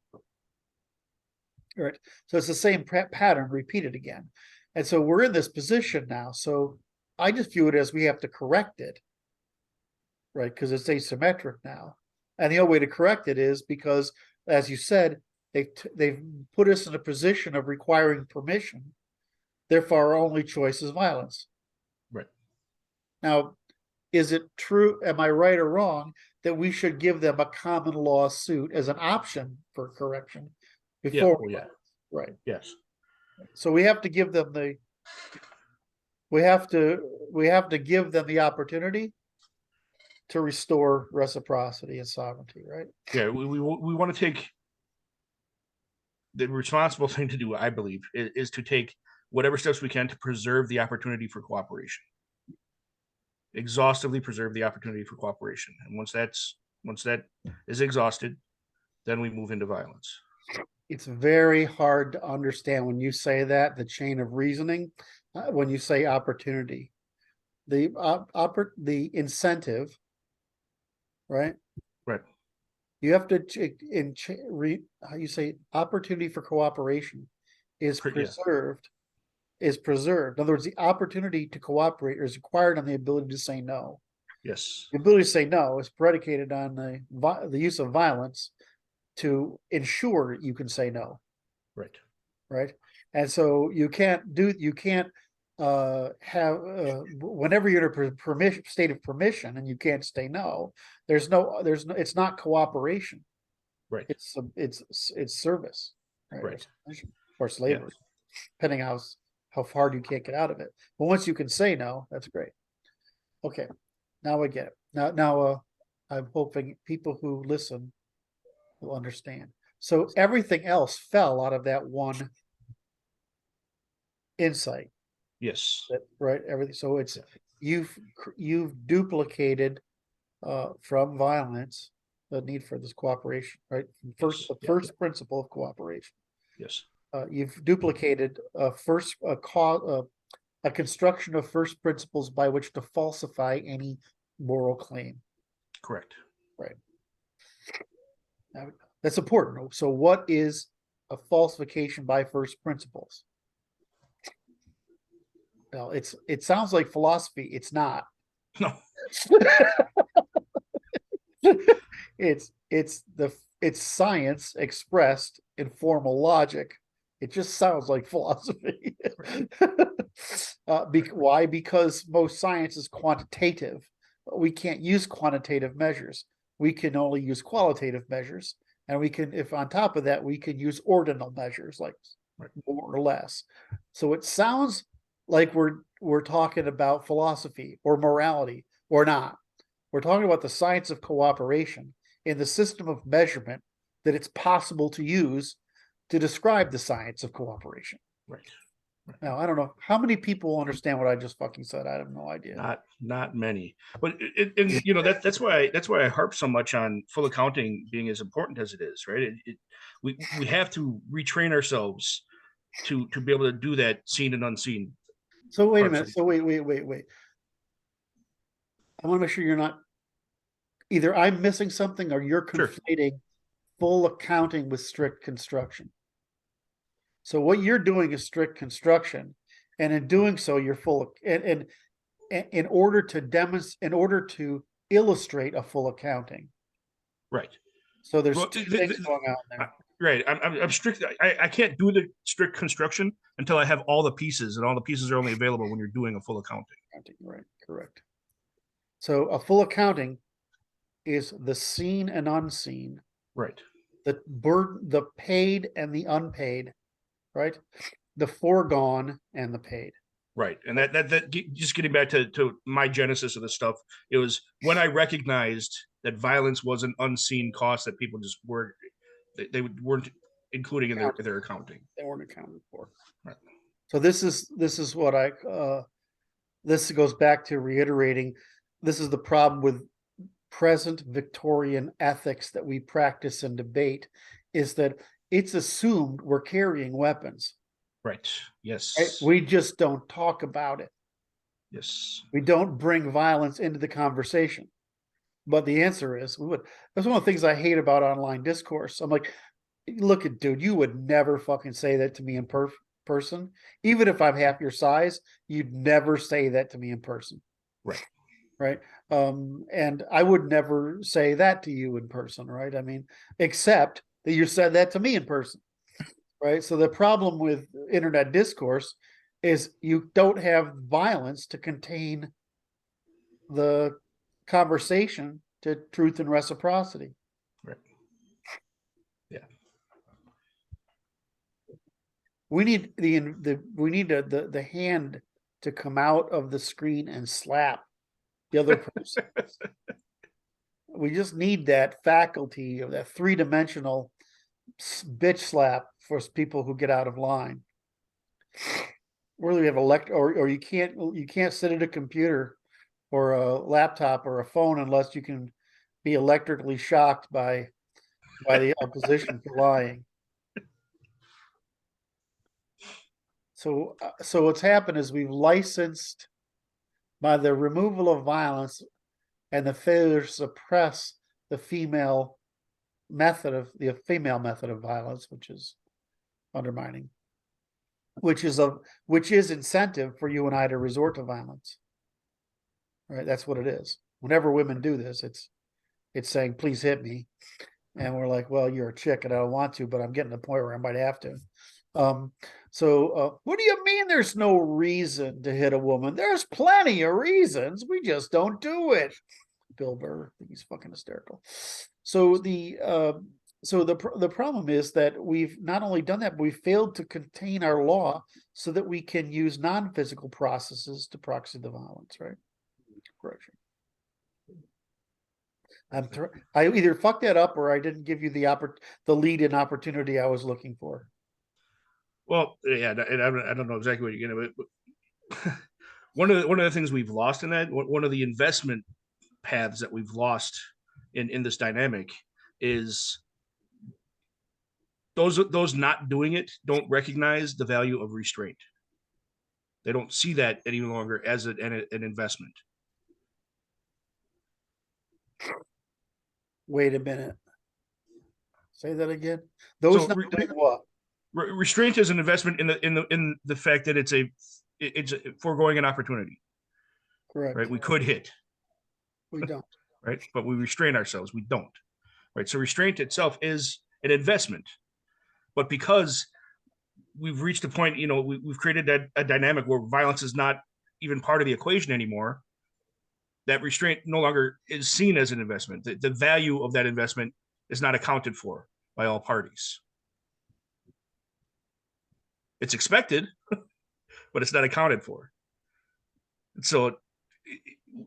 All right, so it's the same pattern repeated again, and so we're in this position now. So I just view it as we have to correct it, right, because it's asymmetric now, and the only way to correct it is because, as you said, they've put us in a position of requiring permission. Therefore, our only choice is violence. Right. Now, is it true, am I right or wrong, that we should give them a common law suit as an option for correction before? Yeah. Right. Yes. So we have to give them we have to give them the opportunity to restore reciprocity and sovereignty, right? Yeah, we want to take the responsible thing to do, I believe, is to take whatever steps we can to preserve the opportunity for cooperation. Exhaustively preserve the opportunity for cooperation. And once that is exhausted, then we move into violence. It's very hard to understand when you say that, the chain of reasoning, when you say opportunity. The incentive, right? Right. You have to how you say opportunity for cooperation is preserved. Is preserved. In other words, the opportunity to cooperate is required on the ability to say no. Yes. The ability to say no is predicated on the use of violence to ensure you can say no. Right. Right. And so you can't have whenever you're in a state of permission and you can't say no, there's no it's not cooperation. Right. It's service. Right. Or slavery, depending how hard you can't get out of it. But once you can say no, that's great. Okay, now I get it. Now I'm hoping people who listen will understand. So everything else fell out of that one insight. Yes. Right. Everything. So it's you've duplicated from violence the need for this cooperation. Right. First, the first principle of cooperation. Yes. You've duplicated a construction of first principles by which to falsify any moral claim. Correct. Right. Now, that's important. So what is a falsification by first principles? Well, it sounds like philosophy. It's not. No. It's science expressed in formal logic. It just sounds like philosophy. Why? Because most science is quantitative. We can't use quantitative measures. We can only use qualitative measures. And we can, if on top of that, we can use ordinal measures, like more or less. So it sounds like we're talking about philosophy or morality or not. We're talking about the science of cooperation in the system of measurement that it's possible to use to describe the science of cooperation. Right. Now, I don't know how many people understand what I just fucking said. I have no idea. Not many, but that's why I harp so much on full accounting being as important as it is. Right. We have to retrain ourselves to be able to do that seen and unseen. So wait a minute. So wait. I want to make sure you're not either I'm missing something or you're conflating full accounting with strict construction. So what you're doing is strict construction, and in doing so, you're full of, and in order to in order to illustrate a full accounting. Right. So there's Well, two things going on there. Right. I'm strict. I can't do the strict construction until I have all the pieces, and all the pieces are only available when you're doing a full accounting. Right, correct. So a full accounting is the seen and unseen, Right. the paid and the unpaid, right? The foregone and the paid. Right. And just getting back to my genesis of this stuff, it was when I recognized that violence was an unseen cost that people just weren't including in their accounting. They weren't accounted for. Right. So this is what this goes back to reiterating, this is the problem with present Victorian ethics that we practice and debate, is that it's assumed we're carrying weapons. Right. Yes. Right? We just don't talk about it. Yes. We don't bring violence into the conversation. But the answer is we would. That's one of the things I hate about online discourse. I'm like, look at dude, you would never fucking say that to me in person. Even if I'm half your size, you'd never say that to me in person. Right. Right. And I would never say that to you in person, right? I mean, except that you said that to me in person. Right. So the problem with internet discourse is you don't have violence to contain the conversation to truth and reciprocity. Right. Yeah. We need the hand to come out of the screen and slap the other person. We just need that faculty of that three-dimensional bitch slap for people who get out of line. Really, we have or you can't sit at a computer or a laptop or a phone unless you can be electrically shocked by the opposition for lying. So what's happened is we've licensed, by the removal of violence and the failure to suppress the female method of violence, which is undermining, which is incentive for you and I to resort to violence. Right, that's what it is. Whenever women do this, it's saying, please hit me. And we're like, well, you're a chick and I don't want to, but I'm getting to the point where I might have to. What do you mean there's no reason to hit a woman? There's plenty of reasons. We just don't do it. Bill Burr, I think he's fucking hysterical. So the problem is that we've not only done that, but we've failed to contain our law so that we can use non-physical processes to proxy the violence, right? Correction. I either fucked that up or I didn't give you the lead-in opportunity I was looking for. Well, yeah, and I don't know exactly what you're gonna. But one of the things we've lost in that, one of the investment paths that we've lost in this dynamic is those not doing it don't recognize the value of restraint. They don't see that any longer as an investment. Wait a minute. Say that again. Those not doing what? Restraint is an investment in the fact that it's foregoing an opportunity. Correct. Right. We could hit. We don't. Right. But we restrain ourselves. We don't. Right. So restraint itself is an investment. But because we've reached a point, we've created a dynamic where violence is not even part of the equation anymore, that restraint no longer is seen as an investment. The value of that investment is not accounted for by all parties. It's expected, but it's not accounted for. So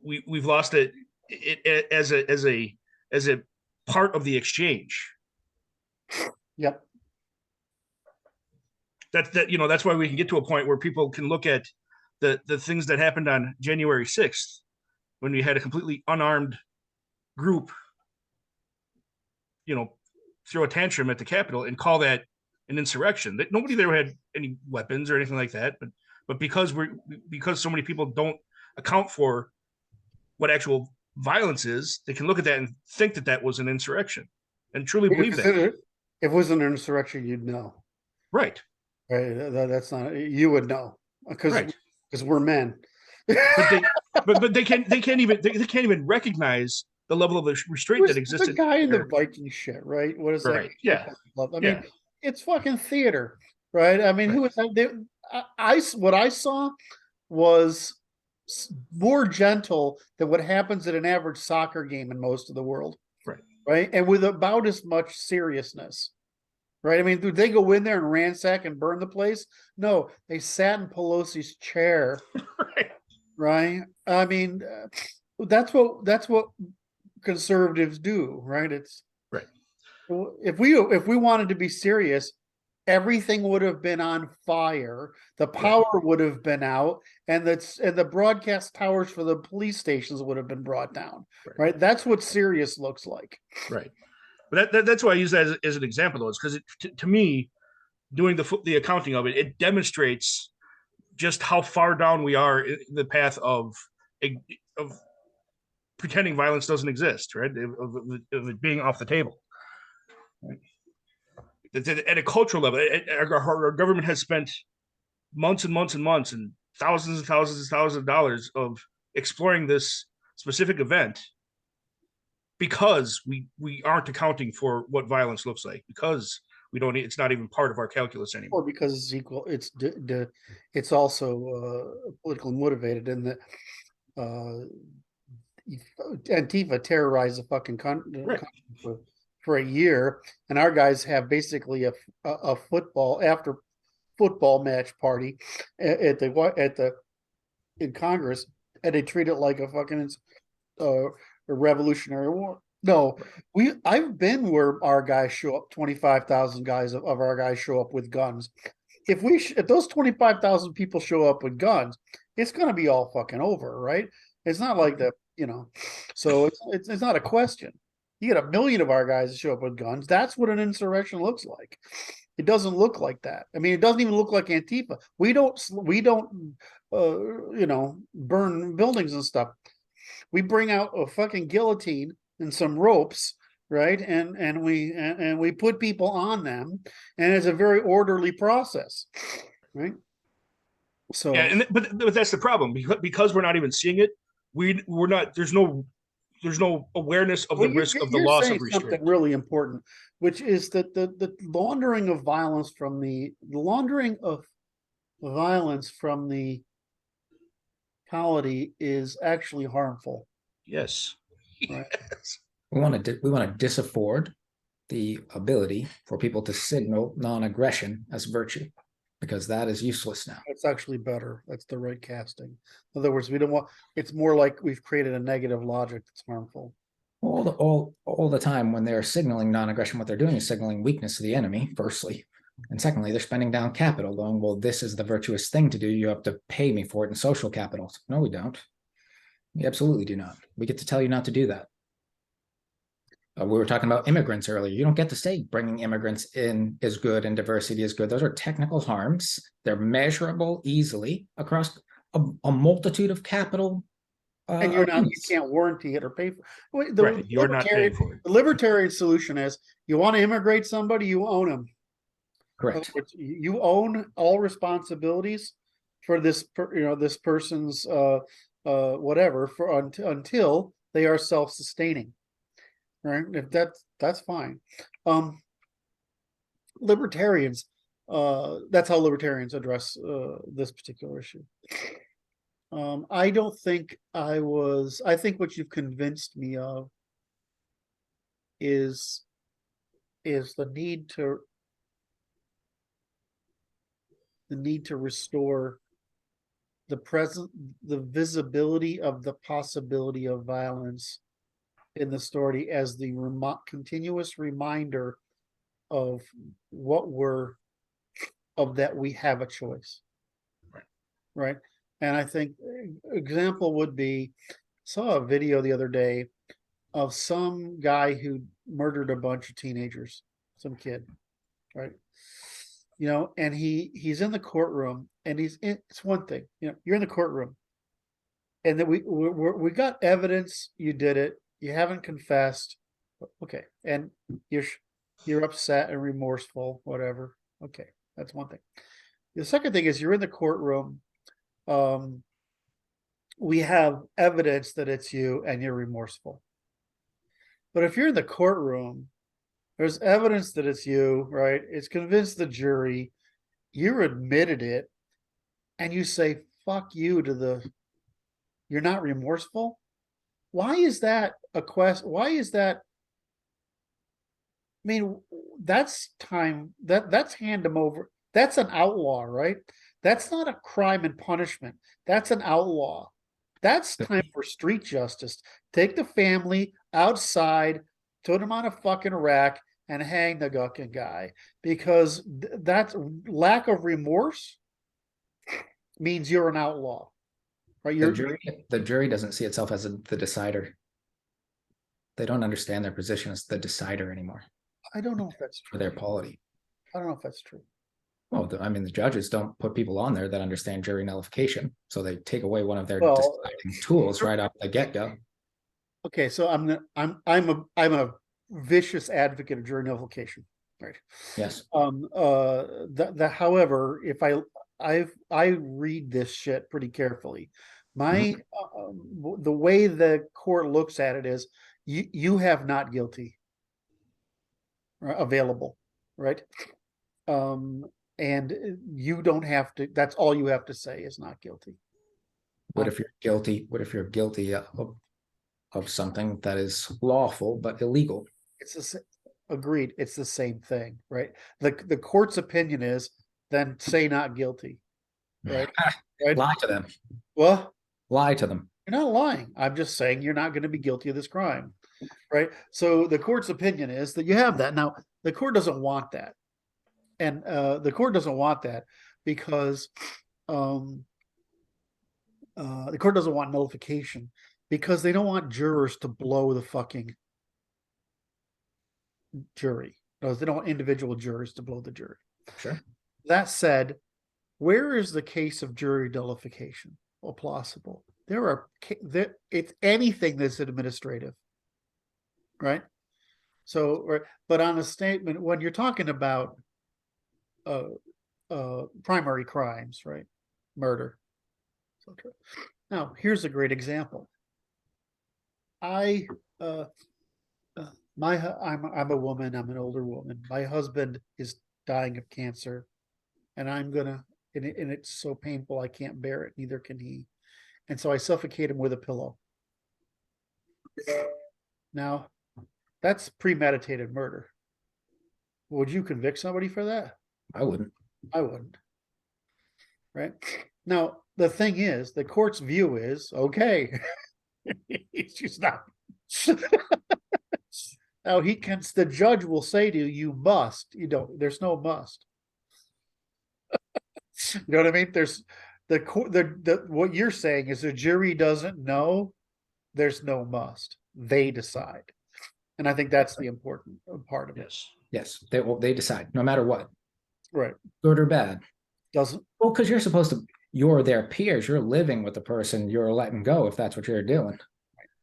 we've lost it as a part of the exchange. Yep. That's why we can get to a point where people can look at the things that happened on January 6th, when we had a completely unarmed group, throw a tantrum at the Capitol and call that an insurrection. That nobody there had any weapons or anything like that, but because so many people don't account for what actual violence is, they can look at that and think that was an insurrection and truly believe that. If it wasn't an insurrection, you'd know. Right. Right, that's not, you would know, because Right. we're men. But they can't even recognize the level of restraint that Who's the existed guy in the there. Viking shit, right? What is that? Right. Yeah. I Yeah. mean, it's fucking theater, right? I mean, Right. who was that? What I saw was more gentle than what happens at an average soccer game in most of the world, Right. right? And with about as much seriousness, right? I mean, did they go in there and ransack and burn the place? No, they sat in Pelosi's chair, Right. right? I mean, that's what conservatives do, right? It's Right. if we wanted to be serious, everything would have been on fire, the power would have been out, and the broadcast towers for the police stations would have been brought down, right? That's what serious looks like. Right. But that's why I use that as an example, though, is because to me, doing the accounting of it, it demonstrates just how far down we are in the path of pretending violence doesn't exist, right? Of it being off the table. Right? At a cultural level, our government has spent months and months and months and thousands and thousands and thousands of dollars of exploring this specific event because we aren't accounting for what violence looks like, because we don't, it's not even part of our calculus anymore. Or because it's equal, it's also politically motivated in that Antifa terrorized the fucking country for a year, and our guys have basically a football after football match party at the in Congress, and they treat it like a fucking a revolutionary war. No, I've been where our guys show up, 25,000 guys of our guys show up with guns. If those 25,000 people show up with guns, it's going to be all fucking over, right? It's not like that, so it's not a question. You get 1 million of our guys to show up with guns. That's what an insurrection looks like. It doesn't look like that. I mean, it doesn't even look like Antifa. We don't burn buildings and stuff. We bring out a fucking guillotine and some ropes, right? And we put people on them, and it's a very orderly process, right? So yeah, but that's the problem, because we're not even seeing it. We're not. There's no awareness of the risk of the loss of restraint. Something really important, which is that the laundering of violence from the polity is actually harmful. Yes. Right. Yes. We want to disafford the ability for people to signal non-aggression as virtue, because that is useless now. It's actually better. That's the right casting. In other words, we don't want. It's more like we've created a negative logic that's harmful. All the time when they're signaling non-aggression, what they're doing is signaling weakness to the enemy, firstly. And secondly, they're spending down capital, going, well, this is the virtuous thing to do. You have to pay me for it in social capital. No, we don't. We absolutely do not. We get to tell you not to do that. We were talking about immigrants earlier. You don't get to say bringing immigrants in is good and diversity is good. Those are technical harms. They're measurable easily across a multitude of capital. And you can't warranty it or pay for it. Right, you're not paying for it. The libertarian solution is you want to immigrate somebody, you own them. Correct. You own all responsibilities for this person's whatever until they are self-sustaining. Right? If that's fine. Libertarians, that's how libertarians address this particular issue. I don't think I think what you've convinced me of is the need to restore the visibility of the possibility of violence in the story as the continuous reminder of that we have a choice. Right. And I think example would be, saw a video the other day of some guy who murdered a bunch of teenagers, some kid, right? And he's in the courtroom, and it's one thing, you're in the courtroom, and that we got evidence you did it, you haven't confessed, okay, and you're upset and remorseful, whatever, okay, that's one thing. The second thing is you're in the courtroom. We have evidence that it's you and you're remorseful. But if you're in the courtroom, there's evidence that it's you, right? It's convinced the jury, you admitted it, and you say, fuck you you're not remorseful? Why is that a question? Why is that? I mean, that's time, that's hand them over. That's an outlaw, right? That's not a crime and punishment. That's an outlaw. That's time for street justice. Take the family outside, throw them on a fucking rack, and hang the fucking guy. Because that's lack of remorse means you're an outlaw. Right? The jury doesn't see itself as the decider. They don't understand their position as the decider anymore. I don't know if that's For true. their polity. I don't know if that's true. Well, I mean, the judges don't put people on there that understand jury nullification, so they take away one of their Well, deciding tools right off the get-go. Okay, so I'm a vicious advocate of jury nullification, right? Yes. However, if I read this shit pretty carefully. The way the court looks at it is you have not guilty available, right? And you don't have to, that's all you have to say is not guilty. What if you're guilty? What if you're guilty of something that is lawful but illegal? Agreed. It's the same thing, right? The court's opinion is then say not guilty, right? Right? Lie to them. Well, Lie to them. you're not lying. I'm just saying you're not going to be guilty of this crime, right? So the court's opinion is that you have that. Now, the court doesn't want that. And the court doesn't want that because the court doesn't want nullification because they don't want jurors to blow the fucking jury. They don't want individual jurors to blow the jury. Sure. That said, where is the case of jury nullification? Well, plausible. It's anything that's administrative, right? So, but on a statement, when you're talking about primary crimes, right? Murder. Now, here's a great example. I'm a woman. I'm an older woman. My husband is dying of cancer, and and it's so painful I can't bear it. Neither can he, and so I suffocate him with a pillow. Now, that's premeditated murder. Would you convict somebody for that? I wouldn't. I wouldn't. Right? Now, the thing is, the court's view is, okay, it's just not. Now, the judge will say to you, you must, there's no must. You know what I mean? There's what you're saying is the jury doesn't know, there's no must. They decide. And I think that's the important part of it. Yes, they decide no matter what. Right. Good or bad. Doesn't. Well, because you're their peers. You're living with the person you're letting go if that's what you're doing.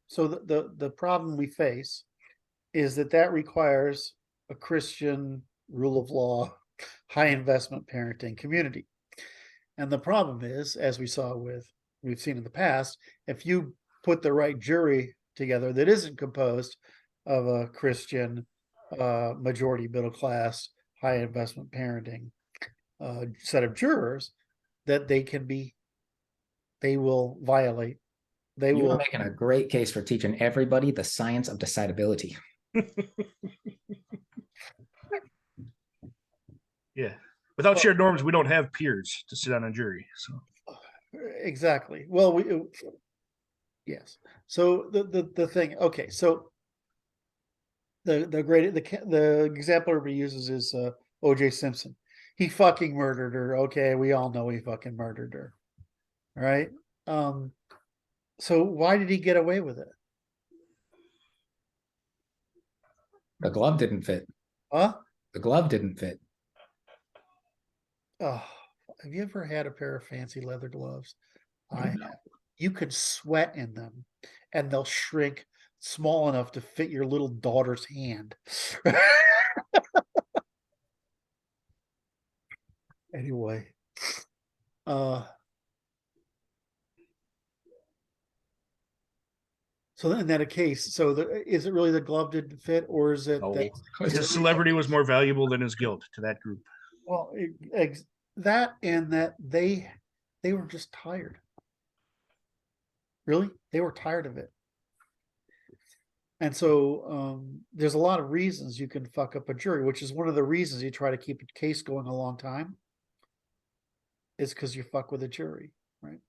So the problem we face is that requires a Christian rule of law, high investment parenting community. And the problem is, as we've seen in the past, if you put the right jury together that isn't composed of a Christian, majority middle class, high investment parenting set of jurors, that they will violate. You're making a great case for teaching everybody the science of decidability. Yeah. Without shared norms, we don't have peers to sit on a jury. So exactly. Well, yes. So the thing. Okay. So the example everybody uses is O.J. Simpson. He fucking murdered her. Okay, we all know he fucking murdered her. All right. So why did he get away with it? The glove didn't fit. Huh? The glove didn't fit. Oh, have you ever had a pair of fancy leather gloves? I have. You could sweat in them and they'll shrink small enough to fit your little daughter's hand. Anyway, So in that case, so is it really the glove didn't fit, or is it No. that His celebrity was more valuable than his guilt to that group. well that and that they were just tired. Really, they were tired of it. And so there's a lot of reasons you can fuck up a jury, which is one of the reasons you try to keep a case going a long time. Is because you fuck with a jury, right?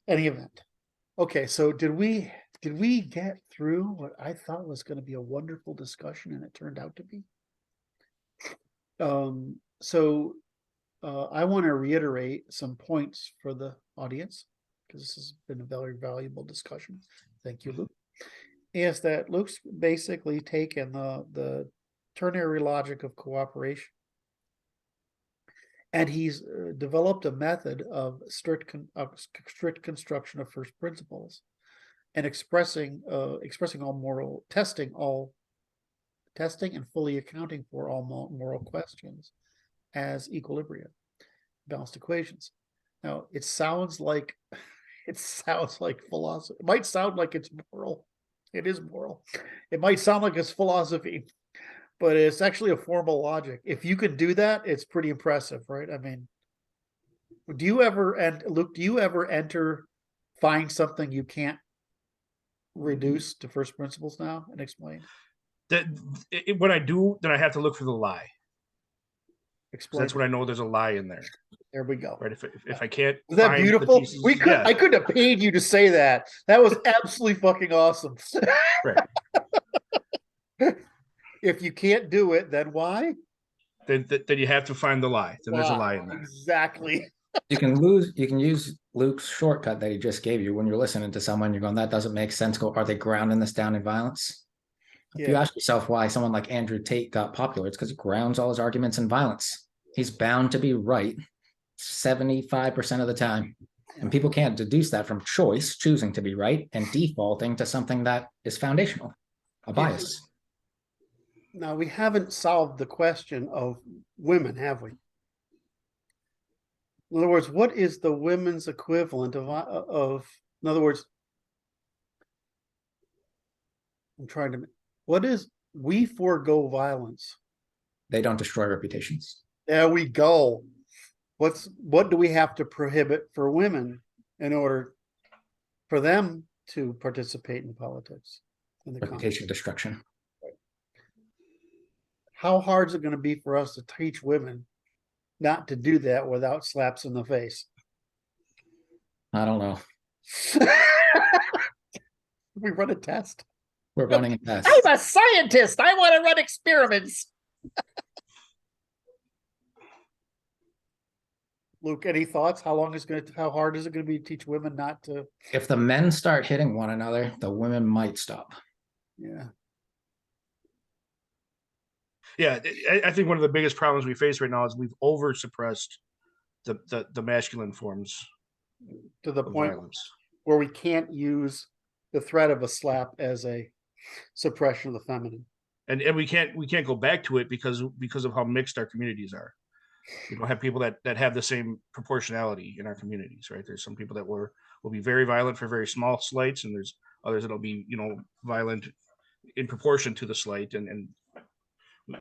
Any event. Okay, so did we get through what I thought was going to be a wonderful discussion, and it turned out to be? I want to reiterate some points for the audience, because this has been a very valuable discussion. Thank you, Luke. Is that Luke's basically taken the ternary logic of cooperation, and he's developed a method of strict construction of first principles, and expressing all moral testing and fully accounting for all moral questions as equilibria, balanced equations. Now it sounds like philosophy. It might sound like it's moral. It is moral. It might sound like it's philosophy, but it's actually a formal logic. If you can do that, it's pretty impressive, right? I mean, do you ever, and Luke, do you ever find something you can't reduce to first principles now and explain? When I do, then I have to look for the lie. Explain. That's when I know there's a lie in there. There we go. Right. If I can't, Was that beautiful? Pieces, I could have paid you to say that. That was absolutely fucking awesome. Right. If you can't do it, then why? Then you have to find the lie. Then there's a lie in there. Exactly. You can use Luke's shortcut that he just gave you when you're listening to someone. You're going, that doesn't make sense. Go, are they grounding this down in violence? If you ask yourself why someone like Andrew Tate got popular, it's because he grounds all his arguments in violence. He's bound to be right 75% of the time. And people can't deduce that from choosing to be right, and defaulting to something that is foundational, a bias. Now, we haven't solved the question of women, have we? In other words, what is the women's equivalent of in other words, we forego violence. They don't destroy reputations. There we go. What do we have to prohibit for women in order for them to participate in politics? Reputation destruction. How hard is it going to be for us to teach women not to do that without slaps in the face? I don't know. We run a test. We're running a test. I'm a scientist. I want to run experiments. Luke, any thoughts? How hard is it going to be to teach women not to? If the men start hitting one another, the women might stop. Yeah. Yeah, I think one of the biggest problems we face right now is we've over suppressed the masculine forms to the point violence, where we can't use the threat of a slap as a suppression of the feminine. And we can't go back to it because of how mixed our communities are. We don't have people that have the same proportionality in our communities, right? There's some people that will be very violent for very small slights, and there's others that'll be, violent in proportion to the slight, and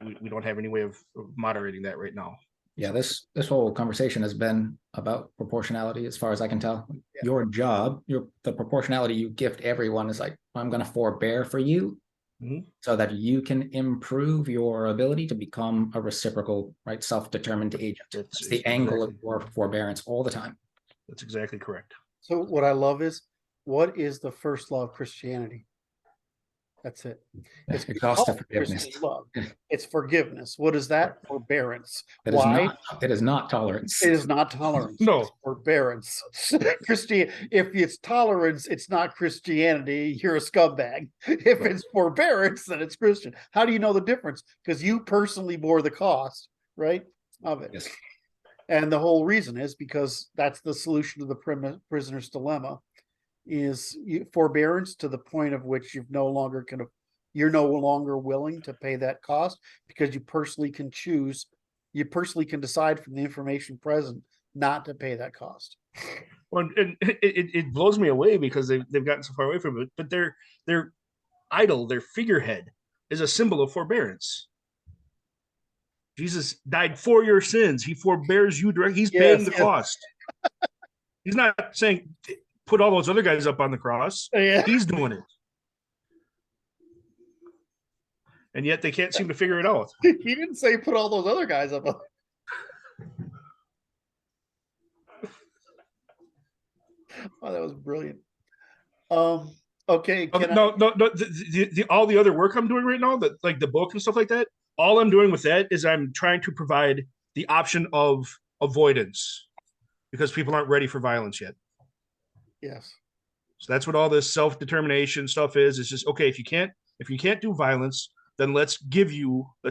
we don't have any way of moderating that right now. Yeah, this whole conversation has been about proportionality, as far as I can tell. Yeah. Your job, the proportionality you gift everyone is like, I'm going to forbear for you, so that you can improve your ability to become a reciprocal, right, self-determined agent. It's the angle of your forbearance all the time. That's exactly correct. So what I love is, what is the first law of Christianity? That's it. It's exhaustive forgiveness. Love. It's forgiveness. What is that? Forbearance. It is not tolerance. It is not tolerance. No. It's forbearance. If it's tolerance, it's not Christianity. You're a scumbag. If it's forbearance, then it's Christian. How do you know the difference? Because you personally bore the cost, right, of it. Yes. And the whole reason is because that's the solution to the prisoner's dilemma. Is forbearance to the point of which you're no longer willing to pay that cost, because you personally can decide from the information present not to pay that cost. Well, and it blows me away because they've gotten so far away from it. But their idol, their figurehead, is a symbol of forbearance. Jesus died for your sins. He forbears you direct. He's paying the cost. He's not saying put all those other guys up on the cross. Yeah. He's doing it. And yet they can't seem to figure it out. He didn't say put all those other guys up. Oh, that was brilliant. Okay. No. All the other work I'm doing right now, like the book and stuff like that, all I'm doing with that is I'm trying to provide the option of avoidance because people aren't ready for violence yet. Yes. So that's what all this self-determination stuff is. It's just, okay, if you can't do violence, then let's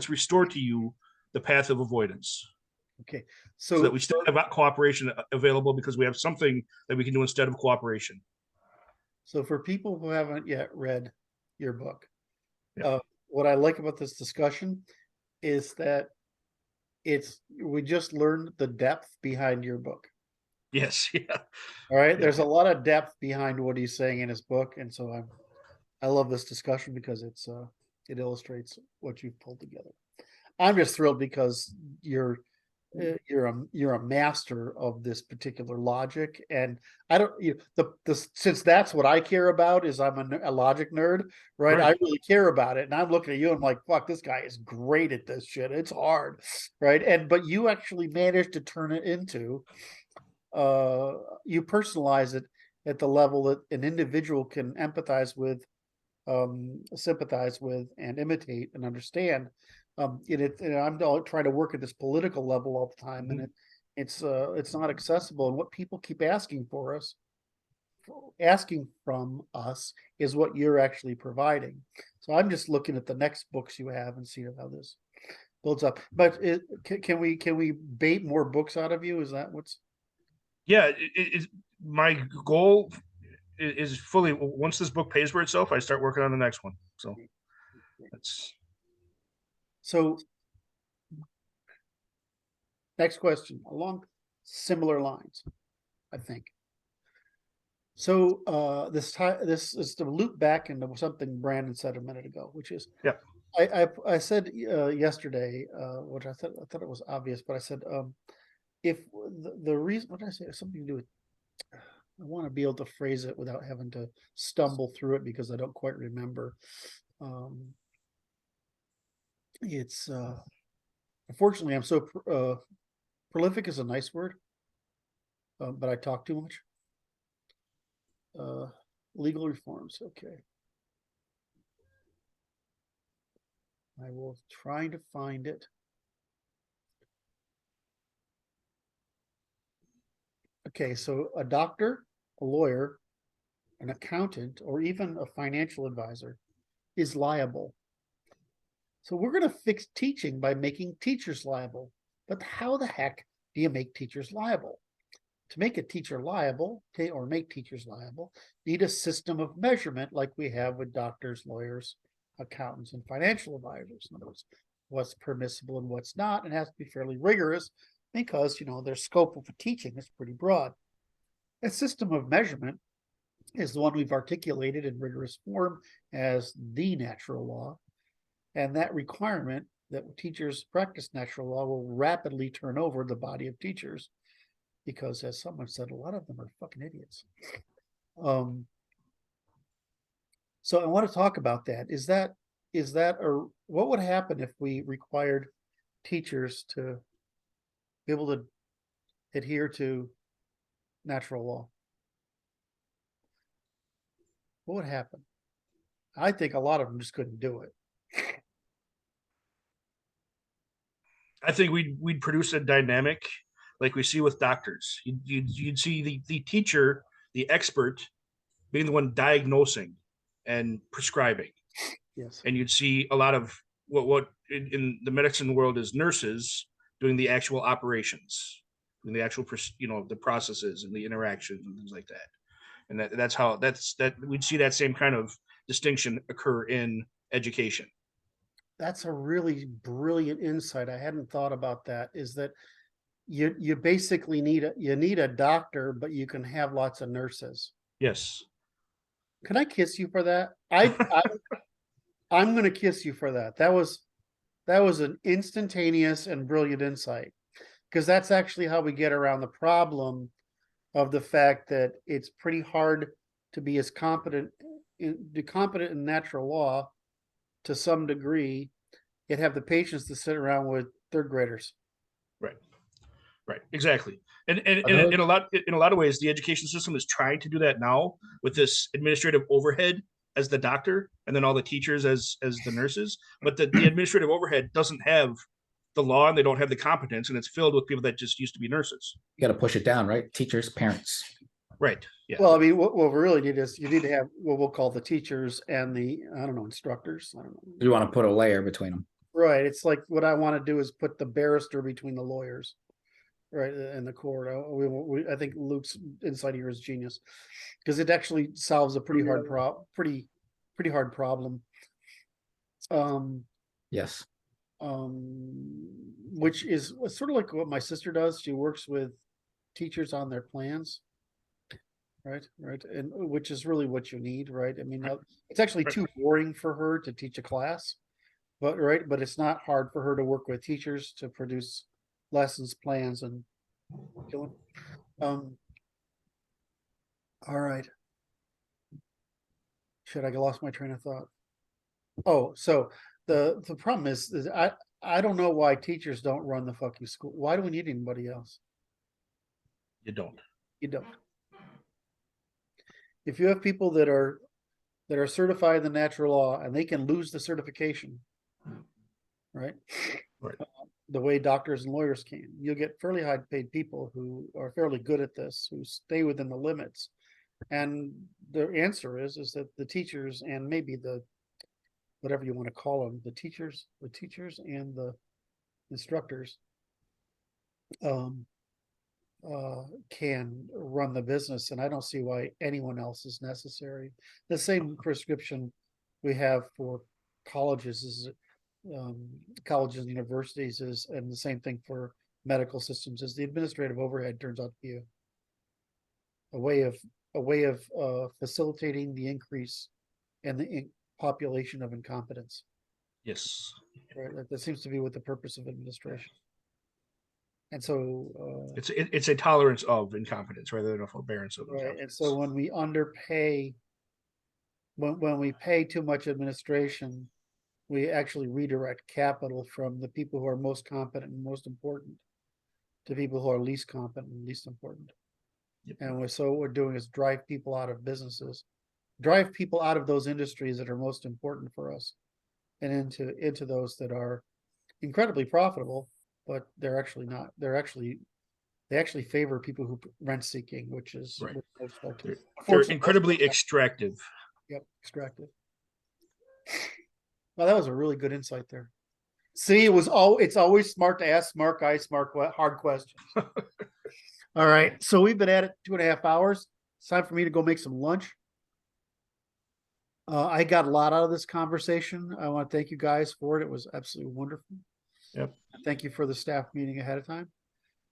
restore to you the path of avoidance. Okay. So that we still have cooperation available because we have something that we can do instead of cooperation. So for people who haven't yet read your book, Yeah. What I like about this discussion is that we just learned the depth behind your book. Yes. Yeah. All right. Yeah. There's a lot of depth behind what he's saying in his book. And so I love this discussion because it illustrates what you've pulled together. I'm just thrilled because you're a master of this particular logic, and I don't since that's what I care about is I'm a logic nerd, right? I really care about it, and I'm looking at you and I'm like, fuck, this guy is great at this shit. It's hard, right? But you actually managed to turn it into you personalize it at the level that an individual can empathize with, sympathize with, and imitate and understand. I'm trying to work at this political level all the time, and it's not accessible. And what people keep asking from us is what you're actually providing. So I'm just looking at the next books you have and see how this builds up. But can we bait more books out of you? Is that what's? Yeah, my goal is fully once this book pays for itself, I start working on the next one. So that's. So, next question along similar lines, I think. So, this is to loop back into something Brandon said a minute ago, which is, I said yesterday, which I thought it was obvious, but I said, if the reason, what did I say? Something to do with, I want to be able to phrase it without having to stumble through it because I don't quite remember. It's unfortunately I'm so prolific is a nice word, but I talk too much. Legal reforms. Okay, I will try to find it. Okay, so a doctor, a lawyer, an accountant, or even a financial advisor is liable. So we're going to fix teaching by making teachers liable. But how the heck do you make teachers liable? To make a teacher liable, or make teachers liable, need a system of measurement like we have with doctors, lawyers, accountants, and financial advisors. In other words, what's permissible and what's not, and it has to be fairly rigorous because, their scope of teaching is pretty broad. A system of measurement is the one we've articulated in rigorous form as the natural law. And that requirement that teachers practice natural law will rapidly turn over the body of teachers because, as someone said, a lot of them are fucking idiots. So I want to talk about that. Is that or what would happen if we required teachers to be able to adhere to natural law? What would happen? I think a lot of them just couldn't do it. I think we'd produce a dynamic like we see with doctors. You'd see the teacher, the expert, being the one diagnosing and prescribing. Yes. And you'd see a lot of what in the medicine world is nurses doing the actual operations, doing the actual the processes and the interactions and things like that. And that we'd see that same kind of distinction occur in education. That's a really brilliant insight. I hadn't thought about that. Is that you basically need a doctor, but you can have lots of nurses. Yes. Can I kiss you for that? I'm going to kiss you for that. That was an instantaneous and brilliant insight, because that's actually how we get around the problem of the fact that it's pretty hard to be as competent in natural law to some degree, yet have the patience to sit around with third graders. Right. Exactly. And Are in a lot of ways, the education system is trying to do that now with this administrative overhead as the doctor, and then all the teachers as the nurses. But the administrative overhead doesn't have the law, and they don't have the competence, and it's filled with people that just used to be nurses. You got to push it down, right? Teachers, parents. Right. Yeah. Well, I mean, what we really need is you need to have what we'll call the teachers and the, I don't know, instructors. I don't know. You want to put a layer between them. Right. It's like what I want to do is put the barrister between the lawyers, right, and the court. I think Luke's insight here is genius, because it actually solves a pretty hard pretty hard problem. Yes. Which is sort of like what my sister does. She works with teachers on their plans. Right. And which is really what you need, right? I mean, it's actually too boring for her to teach a class, but it's not hard for her to work with teachers to produce lessons, plans, and all right. Shit, I lost my train of thought. Oh, so the problem is I don't know why teachers don't run the fucking school. Why do we need anybody else? You don't. You don't. If you have people that are certified in the natural law and they can lose the certification, right? Right. The way doctors and lawyers can, you'll get fairly high paid people who are fairly good at this, who stay within the limits. And the answer is that the teachers and maybe the, whatever you want to call them, the teachers and the instructors can run the business, and I don't see why anyone else is necessary. The same prescription we have for colleges is colleges and universities is, and the same thing for medical systems is the administrative overhead turns out to be a way of facilitating the increase in the population of incompetence. Yes. Right, that seems to be what the purpose of administration. And so it's a tolerance of incompetence rather than a forbearance of incompetence. Right, and so when we underpay, when we pay too much administration, we actually redirect capital from the people who are most competent and most important to people who are least competent and least important. Yep. And so what we're doing is drive people out of businesses, drive people out of those industries that are most important for us, and into those that are incredibly profitable, but they're actually not. They actually favor people who rent seeking, which is right. They're incredibly extractive. Yep, extractive. Well, that was a really good insight there. See, it's always smart to ask smart guys hard questions. All right, so we've been at it 2.5 hours. It's time for me to go make some lunch. I got a lot out of this conversation. I want to thank you guys for it. It was absolutely wonderful. Yep. Thank you for the staff meeting ahead of time.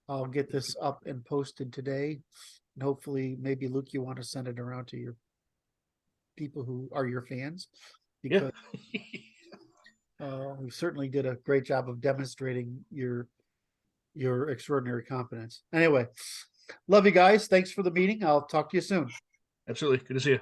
I'll get this up and posted today. And hopefully, maybe Luke, you want to send it around to your people who are your fans. Because we certainly did a great job of demonstrating your extraordinary competence. Anyway, love you guys. Thanks for the meeting. I'll talk to you soon. Absolutely. Good to see you.